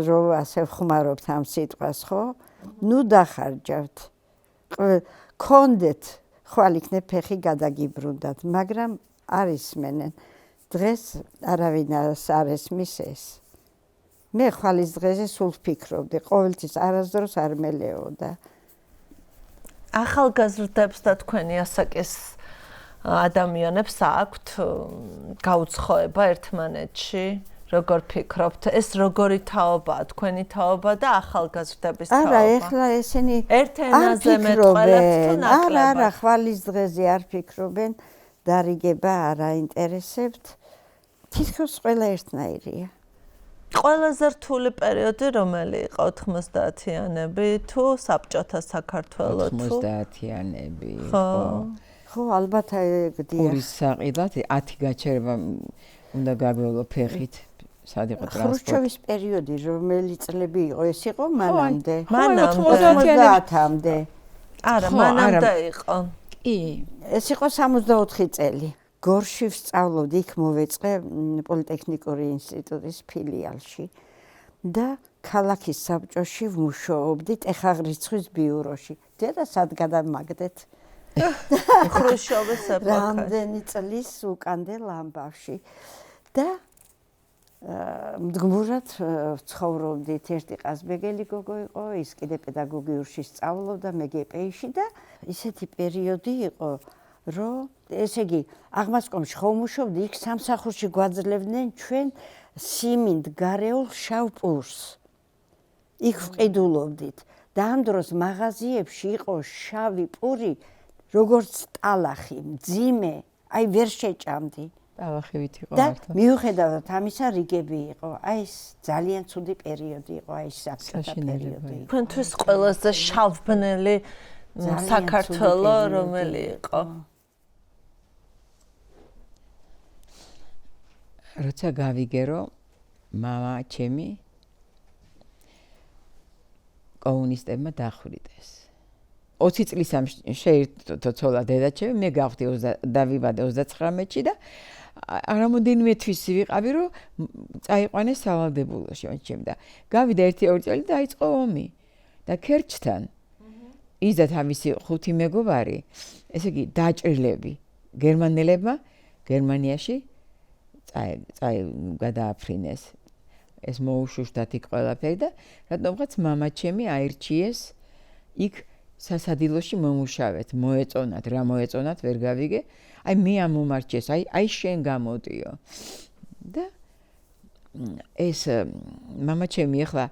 რო ასე ხმარობთ ამ სიტყვას ხო ნუ დახარჯავთ კონდეთ ხვალ იქნებ ფეხი გადაგიბრუნდათ მაგრამ არ ისმენენ დღეს არავინ არ ესმის ეს მე ხვალის დღეზე სულ ვფიქრობდი ყოველთვის არასდროს არ მელეოდა ახალგაზრდებს და თქვენი ასაკის ადამიანებს აქვთ გაუცხოება ერთმანეთში როგორ ფიქრობთ, ეს როგორი თაობაა, თქვენი თაობა და ახალგაზრდების თაობა? არა, ეხლა ესენი ერთ ენაზე მეტყველებთ თუ ნაკლებად? არა, ხვალის დღეზე არ ფიქრობენ, დარიგება არ აინტერესებთ. თითქოს ყველა ერთნაირია. ყველაზე რთული პერიოდი რომელი იყო 90-იანები თუ საბჭოთა საქართველო თუ 90-იანები ხო ხო ალბათ ეგდია პურის საყიდად 10 გაჩერება უნდა გაგვევლო ფეხით სად იყო ტრანსპორტი ხრუშჩოვის პერიოდი რომელი წლები იყო ეს იყო მანამდე 90-ამდე არა მანამდე იყო კი ეს იყო 64 წელი გორში ვსწავლობდი, იქ მოვეწყე პოლიტექნიკური ინსტიტუტის ფილიალში და ქალაქის საბჭოში ვმუშაობდი ტეხაღრიცხვის ბიუროში. დედა სად გადამაგდეთ? ხრუშჩოვის ეპოქაში. რამდენი წლის უკანდელ ამბავში. და მდგმურად ცხოვრობდით, ერთი ყაზბეგელი გოგო იყო, ის კიდე პედაგოგიურში სწავლობდა მეგეპეიში და ისეთი პერიოდი იყო რომ ესე იგი აღმასკომში ხომუშობდი იქ სამსახურში გვაძლევდნენ ჩვენ სიმინდ გარეულ შავ პურს იქ ვყიდულობდით და ამ დროს მაღაზიებში იყო შავი პური როგორც ტალახი მძიმე აი ვერ შეჭამდი ტალახივით იყო და მართლა მიუხედავად ამისა რიგები იყო აი ეს ძალიან ცუდი პერიოდი იყო აი ეს საბჭოთა პერიოდი თქვენთვის ყველაზე შავბნელი საქართველო რომელი იყო როცა გავიგერო მამა ჩემი კომუნისტებმა დახვრიტეს 20 წლის ამ შეირთო დედა ჩემი მე გავხდი დავიბადე 39-ში და არამოდენიმე თვის ვიყავი რომ წაიყვანეს სავალდებულოში ჩემი და გავიდა 1-2 წელი და დაიწყო ომი და ქერჩთან ის და თავისი 5 მეგობარი ესე იგი დაჭრილები გერმანელებმა გერმანიაში გადააფრინეს ეს მოუშუშდათ იქ ყველაფერი და რატომღაც მამა ჩემი აირჩიეს იქ სასადილოში მომუშავეთ მოეწონათ რა მოეწონათ ვერ გავიგე აი მე ამომარჩიეს აი შენ გამოდიო და ეს მამა ჩემი ახლა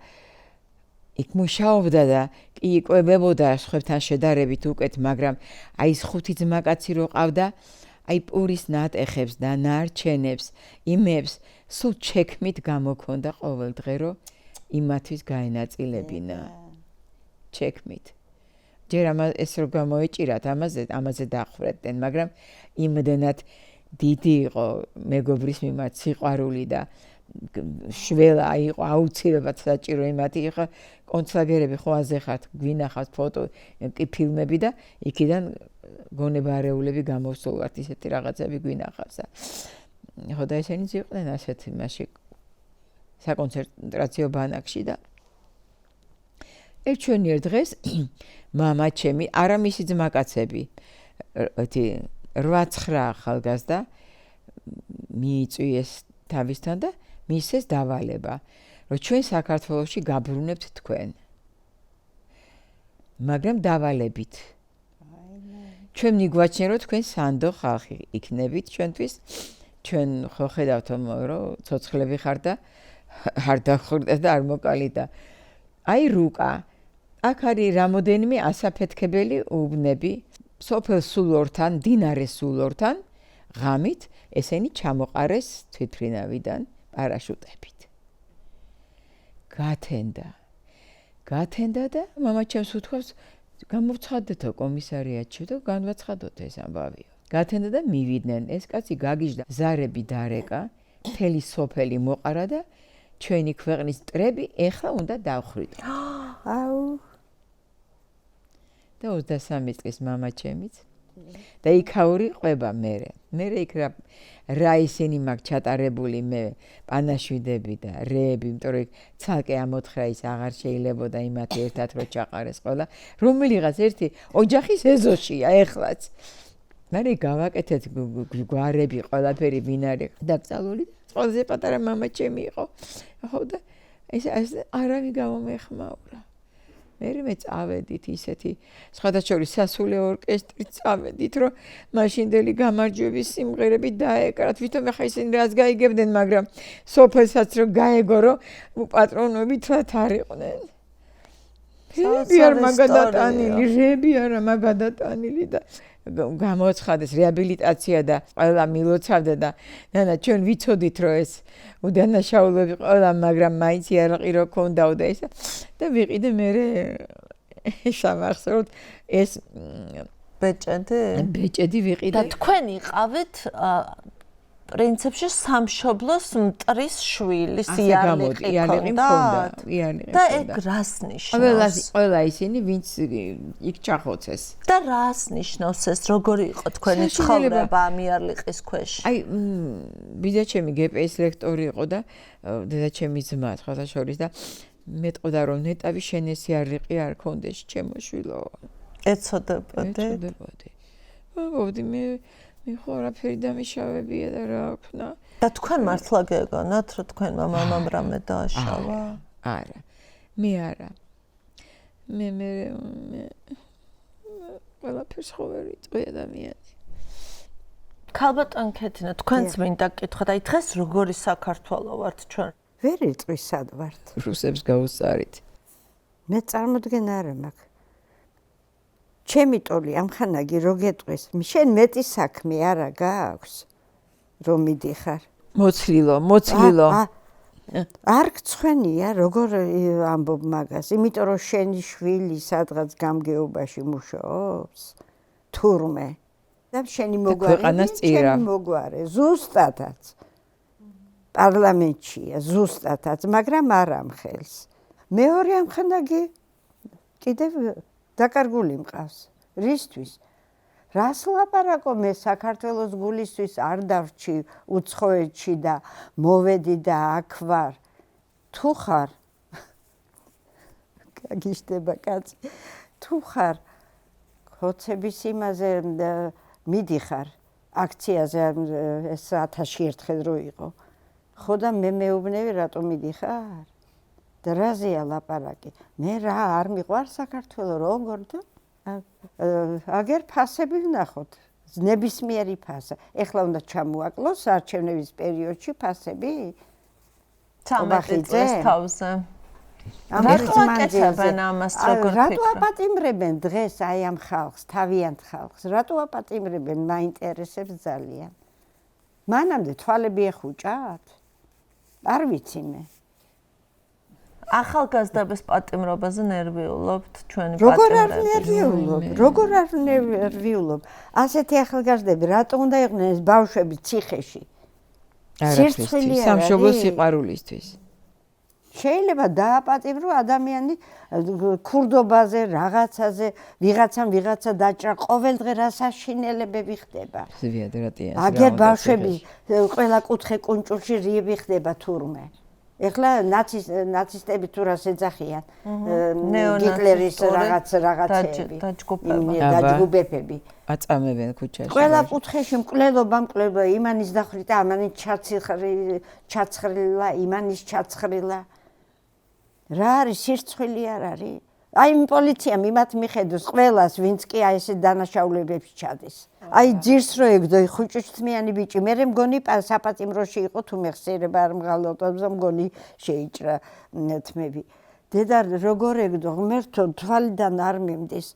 იქ მუშაობდა და კი იკვებებოდა სხვებთან შედარებით უკეთ მაგრამ აი ეს 5 ძმაკაცი რო ყავდა აი პურის ნატეხებს და ნარჩენებს იმებს სულ ჩექმით გამოქონდა ყოველ დღე რომ იმათვის გაენაწილებინა ჩექმით ჯერ ეს რო გამოეჭირათ ამაზე დახვრეტდნენ მაგრამ იმდენად დიდი იყო მეგობრის მიმართ სიყვარული და შველა იყო აუცილებლად საჭირო იმათი იყო კონცლაგერები ხო აზეხართ გვინახავთ ფოტო კი ფილმები და იქიდან გონებარეულები გამოსულვართ ისეთი რაღაცები გვინახავს ხო და ესენი იყვნენ ასეთი მასში საკონცენტრაციო ბანაკში და ერთჩვენიერ დღეს მამა ჩემი არა მისი ძმაკაცები 8-9 ახალგაზრდა მიიწვიეს თავისთან და მისცეს დავალება რომ ჩვენ საქართველოში გაბრუნებთ თქვენ მაგრამ დავალებით ჩვენ მიგვაჩნია რომ თქვენ სანდო ხალხი იქნებით ჩვენთვის ჩვენ ხო ხედავთ რომ ცოცხლები ხარ და არ დახურდეთ და არ მოკალით და აი რუკა აქ არის რამოდენიმე ასაფეთქებელი უბნები სოფელ სულორთან დინარე სულორთან ღამით ესენი ჩამოყარეს თვითფრინავიდან პარაშუტებით გათენდა და მამა ჩემს უთქვას გამოვცხადდეთო კომისარიატში და განვაცხადოთ ეს ამბავიო გათენდა და მივიდნენ ეს კაცი გაგიჟდა ზარები დარეკა მთელი სოფელი მოყარა და ჩვენი ქვეყნის მტრები ეხლა უნდა დავხრიტო აუ და 23 წლის მამა ჩემიც და იქაური ყვება მე იქ რა ისინი მაგ ჩატარებული მე პანაშვიდები და რეები იმიტომ რომ ცალკე ამოთხრა ის აღარ შეიძლებოდა იმათი ერთად რო ჩაყარეს ყველა რომელიღაც ერთი ოჯახის ეზოშია ეხლაც მე გავაკეთეთ გვარები ყველაფერი ვინ არის დაკრძალული ყველაზე პატარა მამა ჩემი იყო ხო და ეს არავინ გამომეხმაურა მე წავედით ისეთი სხვადასხვა სასულე ორკესტრით წავედით, რომ მაშინდელი გამარჯვების სიმღერები დაეკრათ. თვითონ ახლა ისინი რას გაიგებდნენ, მაგრამ სოფელსაც რომ გაეგო, რომ პატრონობით რაც არ იყვნენ. რები არ მაგადატანილი და გამოცხადეს რეაბილიტაცია და ყველა მილოცავდა და ნანა ჩვენ ვიცოდით რომ ეს უდანაშაულები ყველა მაგრამ მაინც იარაღი რო ქონდაო და ისა და ვიყიდე მე სამახსოვროდ ეს ბეჭედი ვიყიდე და თქვენ იყავით პრინციპში სამშობლოს მტრის შვილის იარაღი ჰქონდათ და ეგ რას ნიშნავს? ყველა ისინი ვინც იქ ჩახოცეს და რას ნიშნავს ეს? როგორი იყო თქვენი ცხოვრება ამ იარაღის ქვეშ? აი ბიძაჩემი გპ-ის ლექტორი იყო და დედაჩემი ძმა ხათაშორის და მეტყოდა რომ ნეტავი შენ ეს იარაღი არ ქონდეს ჩემო შვილო ეცოდებოდი მოვდი მე ხო რაფერი დამიშავებია და რა ვქნა და თქვენ მართლა გეგონათ რომ თქვენ მამამ რამე დააშავა? არა მე არა მე ყველაფერს ხო ვერ ვიტყვი ადამიანი ქალბატონ ქეთინა თქვენც მინდა გკითხოთ აი დღეს როგორი საქართველო ვართ ჩვენ? ვერ იტყვი სად ვართ რუსებს გაუსწარით მე წარმოდგენა არ მაქვს ჩემი ტოლი ამხანაგი რო გეტყვის შენ მეტი საქმე არა გააქვს რომ მიდიხარ მოცლილო არ გცხვენია როგორ ამბობ მაგას იმიტომ რომ შენი შვილი სადღაც გამგეობაში მუშაობს თურმე და შენი მოგვარე ზუსტადაც პარლამენტშია ზუსტადაც მაგრამ არ ამხელს მეორე ამხანაგი კიდევ დაკარგული მყავს. რისთვის? რას ლაპარაკო მე საქართველოს გულისთვის არ დავრჩი უცხოეთში და მოვედი და აქ ვარ. თუ ხარ გაგიშდება კაცი. თუ ხარ ხოცების იმაზე მიდიხარ აქციაზე ეს 1000-ში ერთხელ რო იყო. ხო და მე მეუბნები რატომ მიდიხარ? და რაზეა ლაპარაკი? მე რა არ მიყვარს საქართველო როგორ და აგერ ფასები ვნახოთ. ნებისმიერი ფასა. ეხლა უნდა ჩამოაკლოს არჩევნების პერიოდში ფასები? 13 წლის თავზე. რატო აპატიმრებენ დღეს აი ამ ხალხს, თავიანთ ხალხს? რატო აპატიმრებენ? მაინტერესებს ძალიან. მანამდე თვალები ეხუჭათ? არ ვიცი მე. ახალგაზრდების პატიმრობაზე ნერვიულობთ ჩვენი პატიმრები. როგორ არ ნერვიულობ? ასეთი ახალგაზრდები რატო უნდა იყვნენ ეს ბავშვები ციხეში? სირცხვილი სამშობლოს სიყვარულისთვის. შეიძლება დააპატიმრო ადამიანი ქურდობაზე, რაღაცაზე, ვიღაცა დაჭრა, ყოველდღე რა საშინელებები ხდება. აგერ ბავშვები ყველა კუთხე კუნჭულში რიები ხდება თურმე. ეხლა ნაცისტები თუ რას ეძახიან? ჰიტლერის რაღაცები, დაჯგუფებები. აწამებენ ქუჩაში. ყველა კუთხეში მკვლელობა, იმანის დახვრიტა, ამანის ჩაცხრილა, იმანის ჩაცხრილა. რა არის სირცხვილი არ არის? აი პოლიციამ იმათ მიხედოს ყველას, ვინც კი აი ესე დანაშაულებებში ჩადის. აი ძირს რო ეგდო ხუჭუჭთმიანი ბიჭი, მე მგონი საპატიმროში იყო თუ მეხსიერება არ მღალატობდა, მგონი შეიჭრა თმები. დედა როგორ ეგდო, ღმერთო თვალიდან არ მიმდის.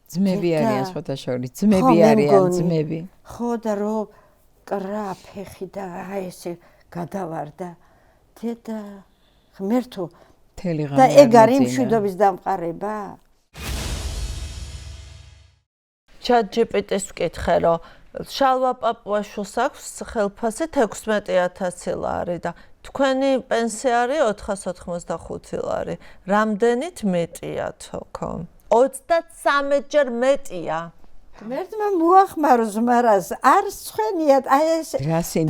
ძმები არიან სხვათაშორის, ძმები. ხო და რო კრა ფეხი და აი ესე გადავარდა. დედა ღმერთო და ეგ არის მშვიდობის დამყარება? ChatGPT-ს ვკითხე, რომ შალვა პაპუაშვილს აქვს ხელფასი 16,000 ლარი და თქვენი პენსია არის 485 ლარი. რამდენით მეტია თქო? 33-ჯერ მეტია. ღმერთმა მოახმარო ზმარას, არ სვენიათ აი ეს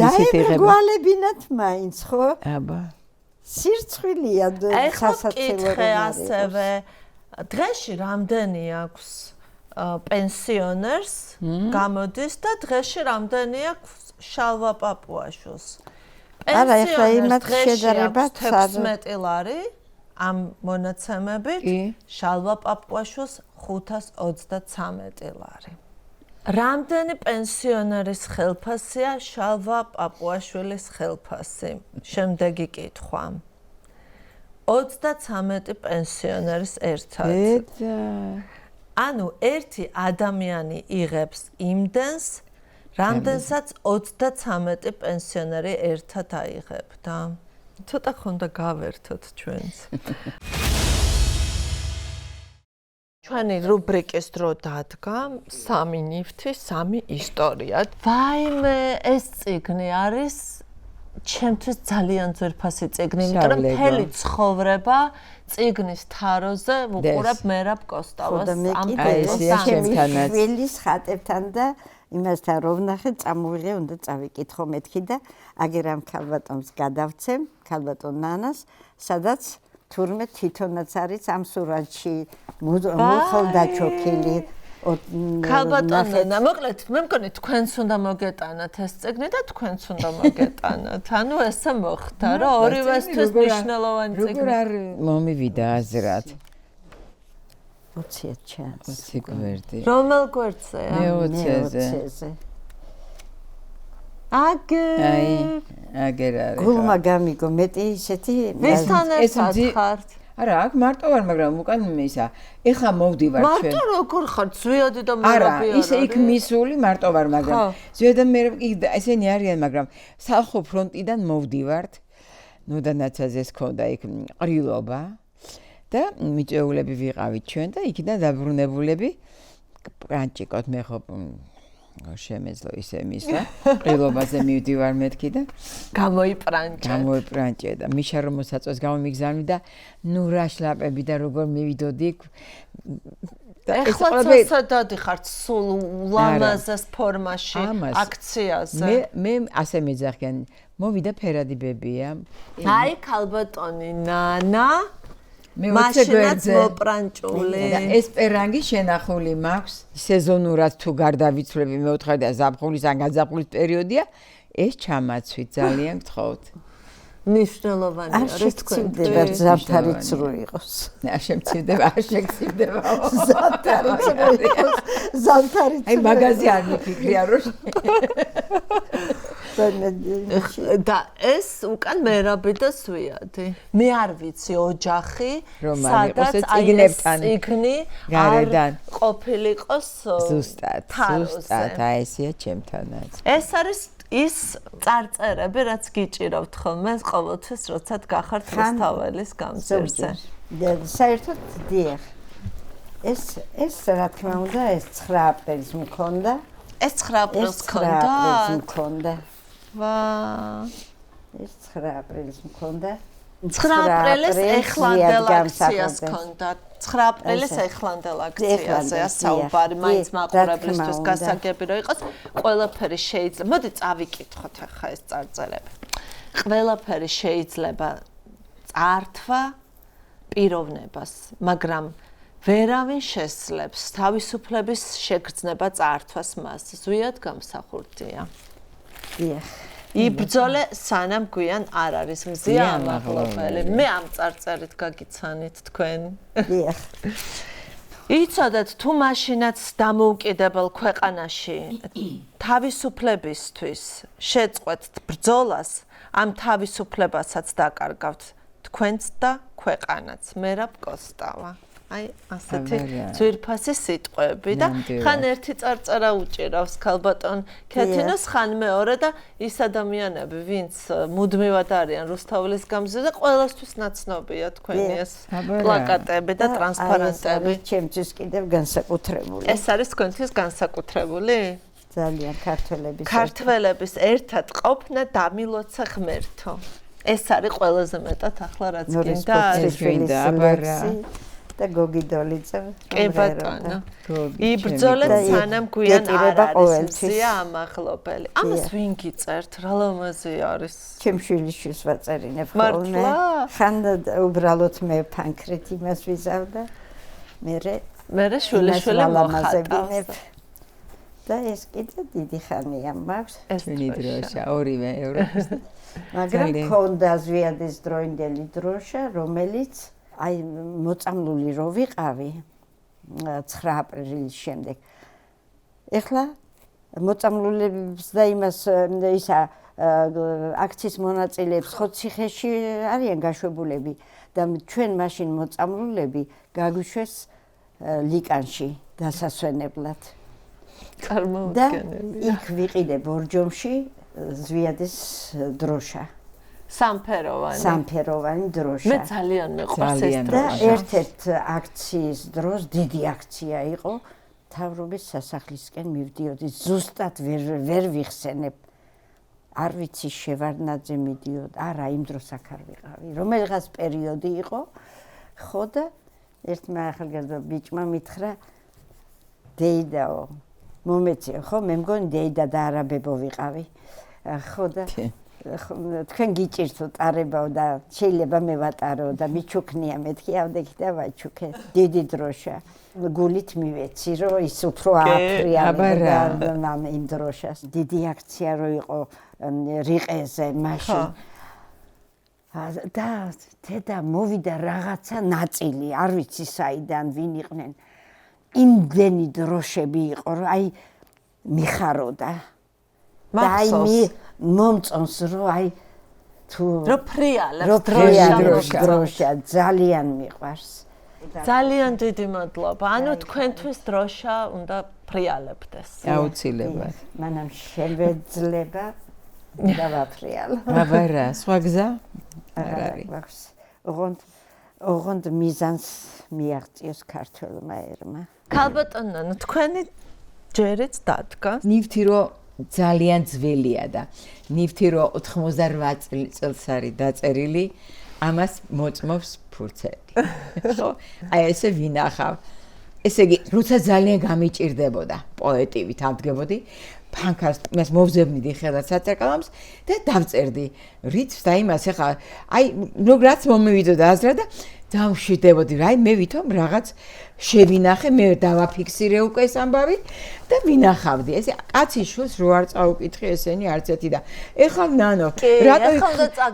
დაეგვალებინათ მაინც, ხო? აბა სირცხვილია სასაცილო ასევე დღეში რამდენი აქვს პენსიონერს გამოდის და დღეში რამდენი აქვს შალვა პაპუაშვილს? არა, ეხლა იმათ შეჯერება 16 ლარი ამ მონაცემებით შალვა პაპუაშვილს 523 ლარი. რამდენი პენსიონერის ხელფასია შალვა პაპუაშვილის ხელფასი? შემდეგი კითხვა. 33 პენსიონერის ერთად. ანუ ერთი ადამიანი იღებს იმდენს, რამდენსაც 33 პენსიონერი ერთად აიღებდა. ცოტა ხონდა გავერთოთ ჩვენს. ჩვენი რუბრიკის დრო დადგა 3 ნივთი, 3 ისტორია. ვაიმე, ეს წიგნი არის ჩემთვის ძალიან ძვირფასი წიგნი, იმიტომ რომ მთელი ცხოვრება წიგნის თაროზე ვუყურებ მერაბ კოსტავას ამ ჩემის ხატებთან და იმასთან რომ ვნახე, წამოვიღე, უნდა წავიკითხო მეთქი და აგერ ამ ქალბატონს გადავცემ, ქალბატონ ნანას, სადაც თურმე თვითონაც არის ამ სურათში მოხდა ჩოქილი. ქალბატონ ნანა, მოკლედ, მე მგონი თქვენს უნდა მოგეტანათ ეს წიგნი და თქვენს უნდა მოგეტანათ. ანუ ესე მოხდა, რომ ორივესთვის მნიშვნელოვანი წიგნი. როგორ არ მომივიდა აზრად? 20 ჩანს. 20 გვერდი. რომელ გვერდზეა? მე 20-ზე. აგერ არის. გულმა გამიგო, მეტი ისეთი ვისთან ერთად ხართ? არა, აქ მარტო ვარ, მაგრამ უკან ისა. ეხლა მოვდივარ ჩვენ. მარტო როგორ ხარ? ზვიადი და მერაბი არა, ისე იქ მისული მარტო ვარ, მაგრამ ზვიადი და მერაბი ესენი არიან, მაგრამ სახო ფრონტიდან მოვდივართ. ნუდანაცაზეს ქონდა იქ ყრილობა და მიწეულები ვიყავით ჩვენ და იქიდან დაბრუნებულები პრანჭიკოთ მე ხო შემეძლო ისე მისვა. ყრილობაზე მივდივარ მეთქი და გამოიპრანჭე და მიშა რომ მოსაწვეს გამომიგზავნი და ნუ რა შლაპები და როგორ მივიდოდი იქ. ეხლა სადადი ხართ სულ ლამაზეს ფორმაში აქციაზე. მე ასე მეძახიან, მოვიდა ფერადი ბებია. აი ქალბატონი ნანა მე მაშინაც მოპრანჭული. ესპერანგი შენახული მაქვს. სეზონურად თუ გარდავიცვლები მეოთხე და ზაფხულის ან გაზაფხულის პერიოდია, ეს ჩამაცვით ძალიან გთხოვთ. ნიშნულოვანია არის თქვენდება ზამთარი ცრუ იყოს. არ შემცირდება, არ შეგცირდება. ზამთარი ცრუ იყოს. ზამთარი აი მაგაზი არ მიფიქრია რომ და ეს უკან მერაბი და ზვიადი. მე არ ვიცი ოჯახი, სადაც აი ეს წიგნი გარედან ყოფილიყოს ზუსტად, აი ესეა ჩემთანაც. ეს არის ის წარწერები, რაც გიჭირავთ ხოლმე ყოველთვის, როცა გახართ რუსთაველის გამზირზე. საერთოდ დიახ. ეს რა თქმა უნდა, ეს 9 აპრილს მქონდა. ეს 9 აპრილს მქონდა. ვა. ეს 9 აპრილს მქონდა. 9 აპრილის ეხლანდელ აქციას ქონდა. 9 აპრილის ეხლანდელ აქციაზეა საუბარი, მაინც მაყურებლისთვის გასაგები რომ იყოს, ყველაფერი შეიძლება. მოდი წავიკითხოთ ახლა ეს წარწერები. ყველაფერი შეიძლება წართვა პიროვნებას, მაგრამ ვერავინ შესძლებს თავისუფლების შეგრძნება წართვას მას. ზვიად გამსახურდია. დიახ. იბრძოლე სანამ გვიან არ არის მზია ამაღლობელი. მე ამ წარწერით გაგიცანით თქვენ. დიახ. იცოდეთ თუ მაშინაც დამოუკიდებელ ქვეყანაში თავისუფლებისთვის შეწყვეტთ ბრძოლას, ამ თავისუფლებასაც დაკარგავთ თქვენც და ქვეყანაც. მერაბ კოსტავა. აი ასეთი ძვირფასი სიტყვები და ხან ერთი წარწერა უჭირავს ქალბატონ ქეთინოს, ხან მეორე და ის ადამიანები, ვინც მუდმივად არიან რუსთაველის გამზირზე, ყველასთვის ნაცნობია თქვენი ეს პლაკატები და ტრანსპარენტები. ჩემთვის კიდევ განსაკუთრებული. ეს არის თქვენთვის განსაკუთრებული? ძალიან ქართველების ერთად ყოფნა დამილოცა ღმერთო. ეს არის ყველაზე მეტად ახლა რაც გინდა აბარა. და გოგი დოლიძე. კი ბატონო. იბრძოლეთ სანამ გვიან არ არის მზია ამაღლობელი. ამას ვინ გიწერთ? რა ლამაზი არის. ჩემ შვილიშვილს ვაწერინებ ხოლმე. ხან უბრალოდ მე ფანქრით იმას ვიზავდა. მე შვილიშვილი მოხატავს. და ეს კიდე დიდი ხანია მაქვს. ჩვენი დროშა ორივე ევროპის. მაგრამ ქონდა ზვიადის დროინდელი დროშა, რომელიც აი მოწამლული რო ვიყავი 9 აპრილის შემდეგ. ეხლა მოწამლულებს და იმას ისა აქციის მონაწილეებს ხო ციხეში არიან გაშვებულები და ჩვენ მაშინ მოწამლულები გაგვიშვეს ლიკანში დასასვენებლად. წარმოუდგენელი. იქ ვიყიდე ბორჯომში ზვიადის დროშა. სამფეროვანი დროშა. მე ძალიან მეყვარს ეს ძალიან და დროშა. ერთ-ერთ აქციის დროს დიდი აქცია იყო. მთავრობის სასახლისკენ მივდიოდი, ზუსტად ვერ ვიხსენებ. არ ვიცი შევარდნაძე მიდიოდა. არა, იმ დროს აქ არ ვიყავი. რომელიღაც პერიოდი იყო. ხო და ერთმა ახალგაზრდა ბიჭმა მითხრა დეიდაო მომეწიო, ხო, მე მგონი დეიდა და არაბებო ვიყავი. ხო და თქვენ გიჭირთ ტარებაო და შეიძლება მე ვატარო და მიჩუქნია მეთქი ავდექი და ვაჩუქე. დიდი დროშა. გულით მივეცი რომ ის უფრო აფრიალდა იმ დროშას. დიდი აქცია რო იყო რიყეზე მაშინ. და დედა მოვიდა რაღაცა ნაწილი, არ ვიცი საიდან ვინ იყვნენ. იმდენი დროშები იყო, რომ აი მიხაროდა. და აი მომწონს რომ აი თუ რო ფრიალებს დროშა ძალიან მიყვარს. ძალიან დიდი მადლობა. ანუ თქვენთვის დროშა უნდა ფრიალებდეს. აუცილებლად. მანამ შევეძლება და ვაფრიალო. აბარა, სხვა გზა არ არის. ოღონდ მიზანს მიაღწიოს ქართველმა ერმა. ქალბატონო, თქვენი ჯერიც დადგა. ნივთი რომ ძალიან ძველია და ნივთი რომ 88 წელს არის დაწერილი, ამას მოწმობს ფურცელი. ხო? აი ესე ვინახავ. ესე იგი, როცა ძალიან გამიჭირდებოდა, პოეტივით ავდგებოდი, ფანქას მას მოვზებნიდი ხელად საწერკალამს და დავწერდი რიცხვს და იმას ახლა აი რაც მომივიდოდა აზრად და დავშვიდებოდი რა აი მე ვითომ რაღაც შევინახე მე დავაფიქსირე უკვე ეს ამბავი და ვინახავდი ესე კაცის შვილს რო არ წაუკითხე ესენი არც ერთი და ეხლა ნანო რატო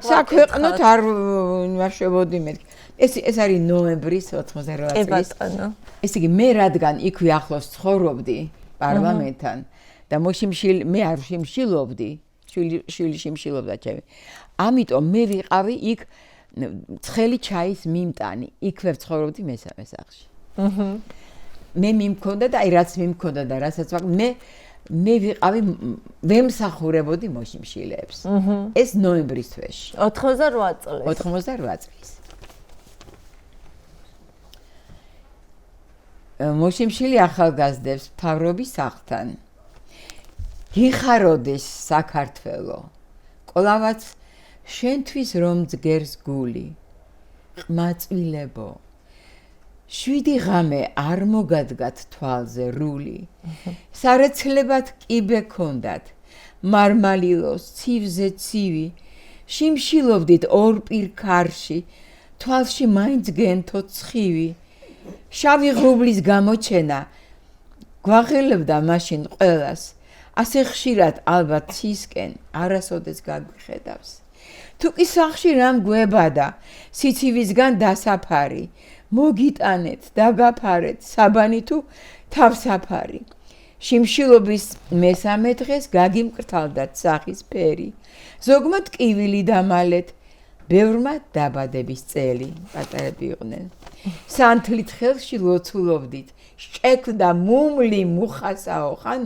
საქვეყნოთ არ ვარშევოდი მეთქი ეს არის ნოემბრის 88 წლის ესე იგი მე რადგან იქვე ახლოს ცხოვრობდი პარლამენტთან და მე არ შიმშილობდი შვილი შიმშილობდა ჩემი ამიტომ მე ვიყავი იქ ცხელი ჩაის მიმტანი იქვე ცხოვრობდი მესამე სახლში მე მიმქონდა და აი რაც მიმქონდა და რასაც მე ვიყავი ვემსახურებოდი მოშიმშილეებს ეს ნოემბრის თვეში 88 წლის მოშიმშილი ახალგაზრდებს მთავრობის სახლთან გიხაროდეს საქართველო ყოლავაც შენთვის რომ ძგერს გული ყმაწვილებო 7 ღამე არ მოგადგათ თვალზე რული სარეცლებად კიბე ქონდათ მარმალილოს ცივზე ცივი შიმშილობდით ორ პირ ქარში თვალში მაინც გენთო ცხივი შავი ღრუბლის გამოჩენა გვაღელებდა მაშინ ყველას ასე ხშირად ალბათ ცისკენ არასოდეს გაგვიხედავს თუ კი სახში რამ გვებადა სიცივისგან დასაფარი მოგიტანეთ დაგაფარეთ საბანი თუ თავსაფარი შიმშილობის მესამე დღეს გაგიმკრთალდათ სახის ფერი ზოგმა ტკივილი დამალეთ ბევრმა დაბადების წელი პატარები იყვნენ სანთლით ხელში ლოცულობდით შეკვდა მუმლი მუხასაო ხან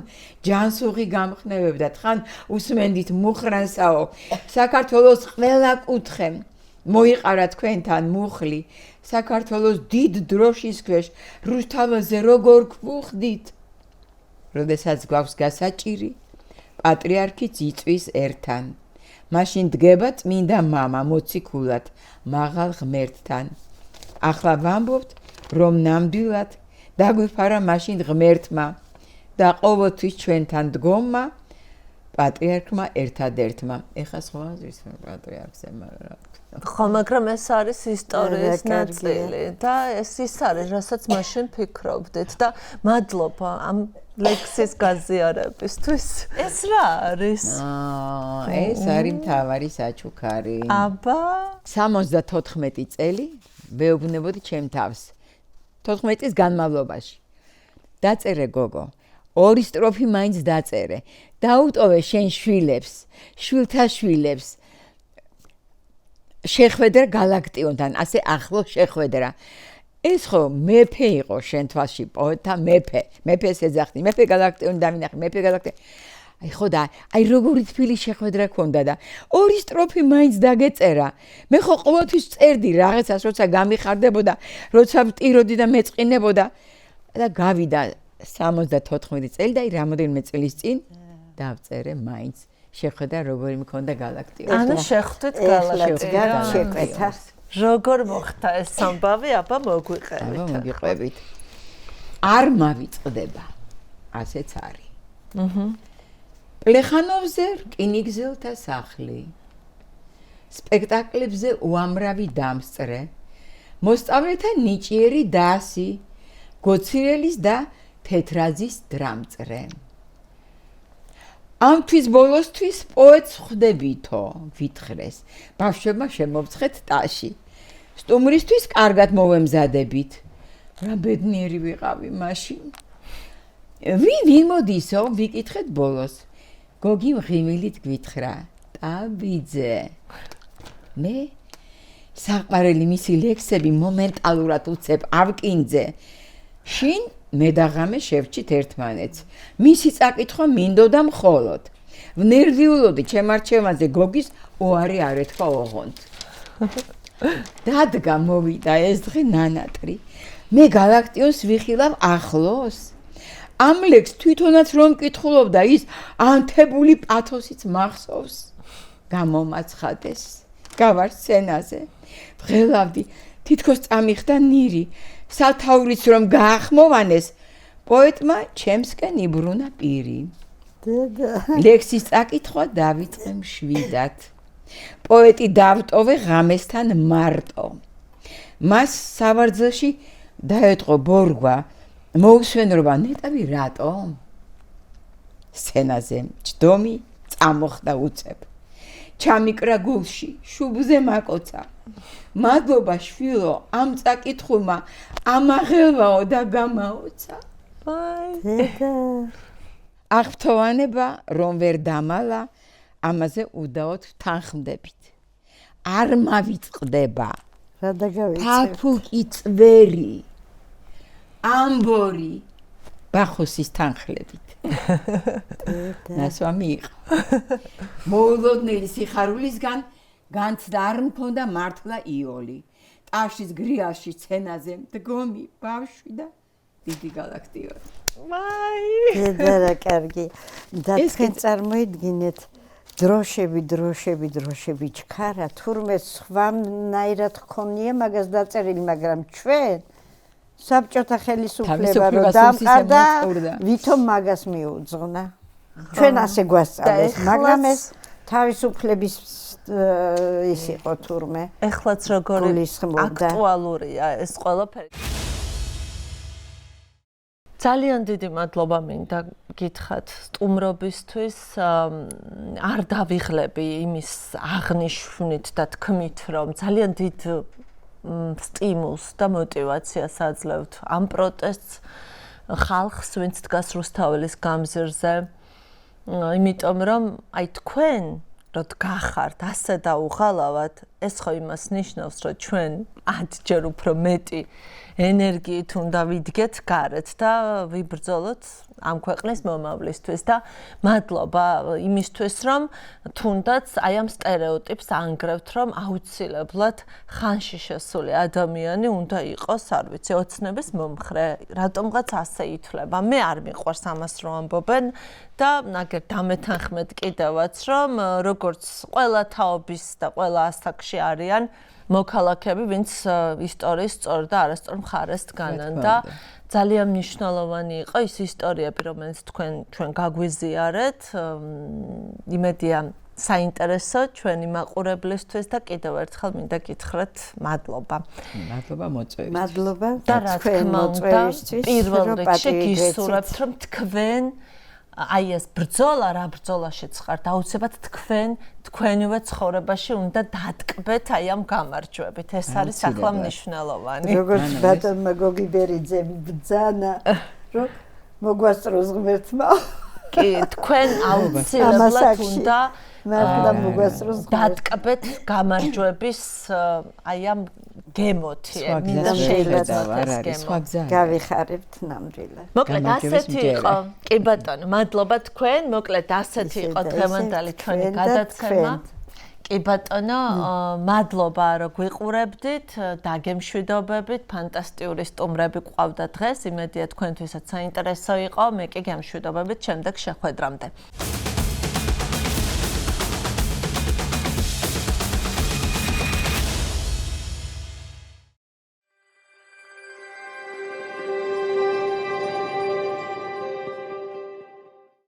ჯანსუღი გამხნევებდათ ხან უსმენდით მუხრანსაო საქართველოს ყველა კუთხე მოიყარა თქვენთან მუხლი საქართველოს დიდ დროშის ქვეშ რუსთავაზე როგორ გვხვდით როდესაც გვაქვს გასაჭირი პატრიარქიც იწვის ერთან მაშინ დგება წმინდა მამა მოციქულად მაღალ ღმერთთან ახლა ვამბობთ რომ ნამდვილად დაგვიფარა მაშინ ღმერთმა და ყოველთვის ჩვენთან დგომა პატრიარქმა ერთადერთმა. ეხა სხვა ზის პატრიარქზე, მაგრამ ხო, მაგრამ ეს არის ისტორიის ნაწილი და ეს ის არის, რასაც მაშინ ფიქრობდით და მადლობა ამ ლექსის გაზიარებისთვის. ეს რა არის? ეს არის მთავარი საჩუქარი. აბა 74 წელი ვეუბნებოდი ჩემ თავს. 14 წლის განმავლობაში. დაწერე გოგო. 2 სტროფი მაინც დაწერე. დაუტოვე შენ შვილებს, შვილთა შვილებს. შეხვედრა galaktionთან, ასე ახლო შეხვედრა. ეს ხო მეფე იყო შენ თვალში, პოეტთა მეფე. მეფეს ეძახდი, მეფე galaktion დავინახე, მეფე galaktion. აი ხო და აი როგორი თბილი შეხვედრა ქონდა და 2 სტროფი მაინც დაგეწერა. მე ხო ყოველთვის წერდი რაღაცას, როცა გამიხარდებოდა, როცა ვტიროდი და მეწყინებოდა და გავიდა 74 წელი და აი რამოდენიმე წლის წინ დავწერე მაინც შეხვედრა როგორი მქონდა galaktion. ანუ შეხვდით galaktion. როგორ მოხდა ეს ამბავი? აბა მოგვიყევით. აბა მოგიყვებით. არ მავიწყდება. ასეც არის. პლეხანოვზე რკინიგზელთა სახლი. სპექტაკლებზე უამრავი დამსწრე. მოსწავლეთა ნიჭიერი დასი. გოცირელის და თეთრაძის დრამწრე. ამთვის ბოლოსთვის პოეტს ხვდებითო, ვითხრეს. ბავშვებმა შემოვცხეთ ტაში. სტუმრისთვის კარგად მოვემზადებით. რა ბედნიერი ვიყავი მაშინ. ვინ მოდისო, ვიკითხეთ ბოლოს. გოგი მღიმილით გვითხრა. ტაბიძე. მე საყვარელი მისი ლექსები მომენტალურად უცებ ავკინძე. შინ მე და ღამე შევჭით ერთმანეთს. მისი წაკითხვა მინდოდა მხოლოდ. ვნერვიულოდი ჩემ არჩევანზე გოგის უარი არ ეთქვა ოღონდ. დადგა მოვიდა ეს დღე ნანატრი. მე galaktionს ვიხილავ ახლოს. ამ ლექს თვითონაც რომ კითხულობდა ის ანთებული პათოსიც მახსოვს. გამომაცხადეს. გავარ სცენაზე. ვღელავდი თითქოს წამიხდა ნირი. სათაურიც რომ გაახმოვანეს, პოეტმა ჩემსკენ იბრუნა პირი. ლექსის წაკითხვა დავიწყე მშვიდად. პოეტი დავტოვე ღამესთან მარტო. მას სავარძელში დაეტყო ბორგვა, მოусვენრობა ნეტავი რატო? სცენაზე ჯდომი წამოხდა უცებ. ჩამიკრა გულში, შუბზე მაკოცა. მადლობა შვილო, ამ წაკითხულმა ამაღელვაო და გამაოცა. აღფრთოვანება რომ ვერ დამალა, ამაზე უდაოდ თანხმდებით. არ მავიწყდება. რა დაგავიწყებ? ფაფუკი წვერი. ამბორი ბახოსის თანხლებით. ნასვამი იყო. მოულოდნელი სიხარულისგან განცდა არ მქონდა მართლა იოლი. ტაშის გრიალში სცენაზე მდგომი ბავშვი და დიდი galaktion. დედა რა კარგი. და თქვენ წარმოიდგინეთ დროშები ჩქარა, თურმე სხვანაირად ხონია მაგას დაწერილი, მაგრამ ჩვენ საბჭოთა ხელისუფლება რო დამყარდა, ვითომ მაგას მიუძღვნა. ჩვენ ასე გვასწავლეს, მაგრამ ეს თავისუფლების ის იყო თურმე. ეხლაც როგორი აქტუალურია ეს ყველაფერი. ძალიან დიდი მადლობა მინდა გითხრათ სტუმრობისთვის. არ დავიღლები იმის აღნიშვნით და თქმით, რომ ძალიან დიდ სტიმულს და мотивაციას აძლევთ ამ პროტესტს ხალხს, ვინც დგას რუსთაველის გამზირზე. იმიტომ რომ აი თქვენ როდ გახართ ასე დაუღალავად, ეს ხო იმას ნიშნავს, რომ ჩვენ 10 ჯერ უფრო მეტი ენერგიით უნდა ვიდგეთ გარეთ და ვიბრძოლოთ ამ ქვეყნის მომავლისთვის და მადლობა იმისთვის, რომ თუნდაც აი ამ სტერეოტიპს ანგრევთ, რომ აუცილებლად ხანში შესული ადამიანი უნდა იყოს, არ ვიცი, ოცნების მომხრე, რატომღაც ასე ითვლება. მე არ მიყვარს ამას რომ ამბობენ და ნაგერ დამეთანხმეთ კიდევაც, რომ როგორც ყველა თაობის და ყველა ასაკში არიან მოქალაქეები, ვინც ისტორიის სწორ და არასწორ მხარეს დგანან და ძალიან მნიშვნელოვანი იყო ის ისტორიები, რომელიც ჩვენ გაგვიზიარეთ. იმედია საინტერესო ჩვენი მაყურებლისთვის და კიდევ ერთხელ მინდა გითხრათ მადლობა. მადლობა მოწვევისთვის. მადლობა და რა თქმა უნდა, პირველ რიგში გისურვებთ, რომ თქვენ აი ეს ბრძოლა რა ბრძოლაშიც ხართ, აუცილებლად თქვენივე ცხოვრებაში უნდა დატკბეთ აი ამ გამარჯვებით. ეს არის ახლა მნიშვნელოვანი. როგორც ბატონმა გოგიბერიძემ ბძანა, რომ მოგვასწროს ღმერთმა. კი, თქვენ აუცილებლად უნდა მართლა მოგვასწროს დატკბეთ გამარჯვების აი ამ გემოთი, მინდა შეიძლება ეს გემო. გავიხარებთ ნამდვილად. მოკლედ ასეთი იყო. კი ბატონო, მადლობა თქვენ. მოკლედ ასეთი იყო დღევანდელი ჩვენი გადაცემა. კი ბატონო, მადლობა რომ გვიყურებდით, დაგემშვიდობებით, ფანტასტიკური სტუმრები ყავდა დღეს. იმედია თქვენთვისაც საინტერესო იყო. მე კი გემშვიდობებით შემდეგ შეხვედრამდე.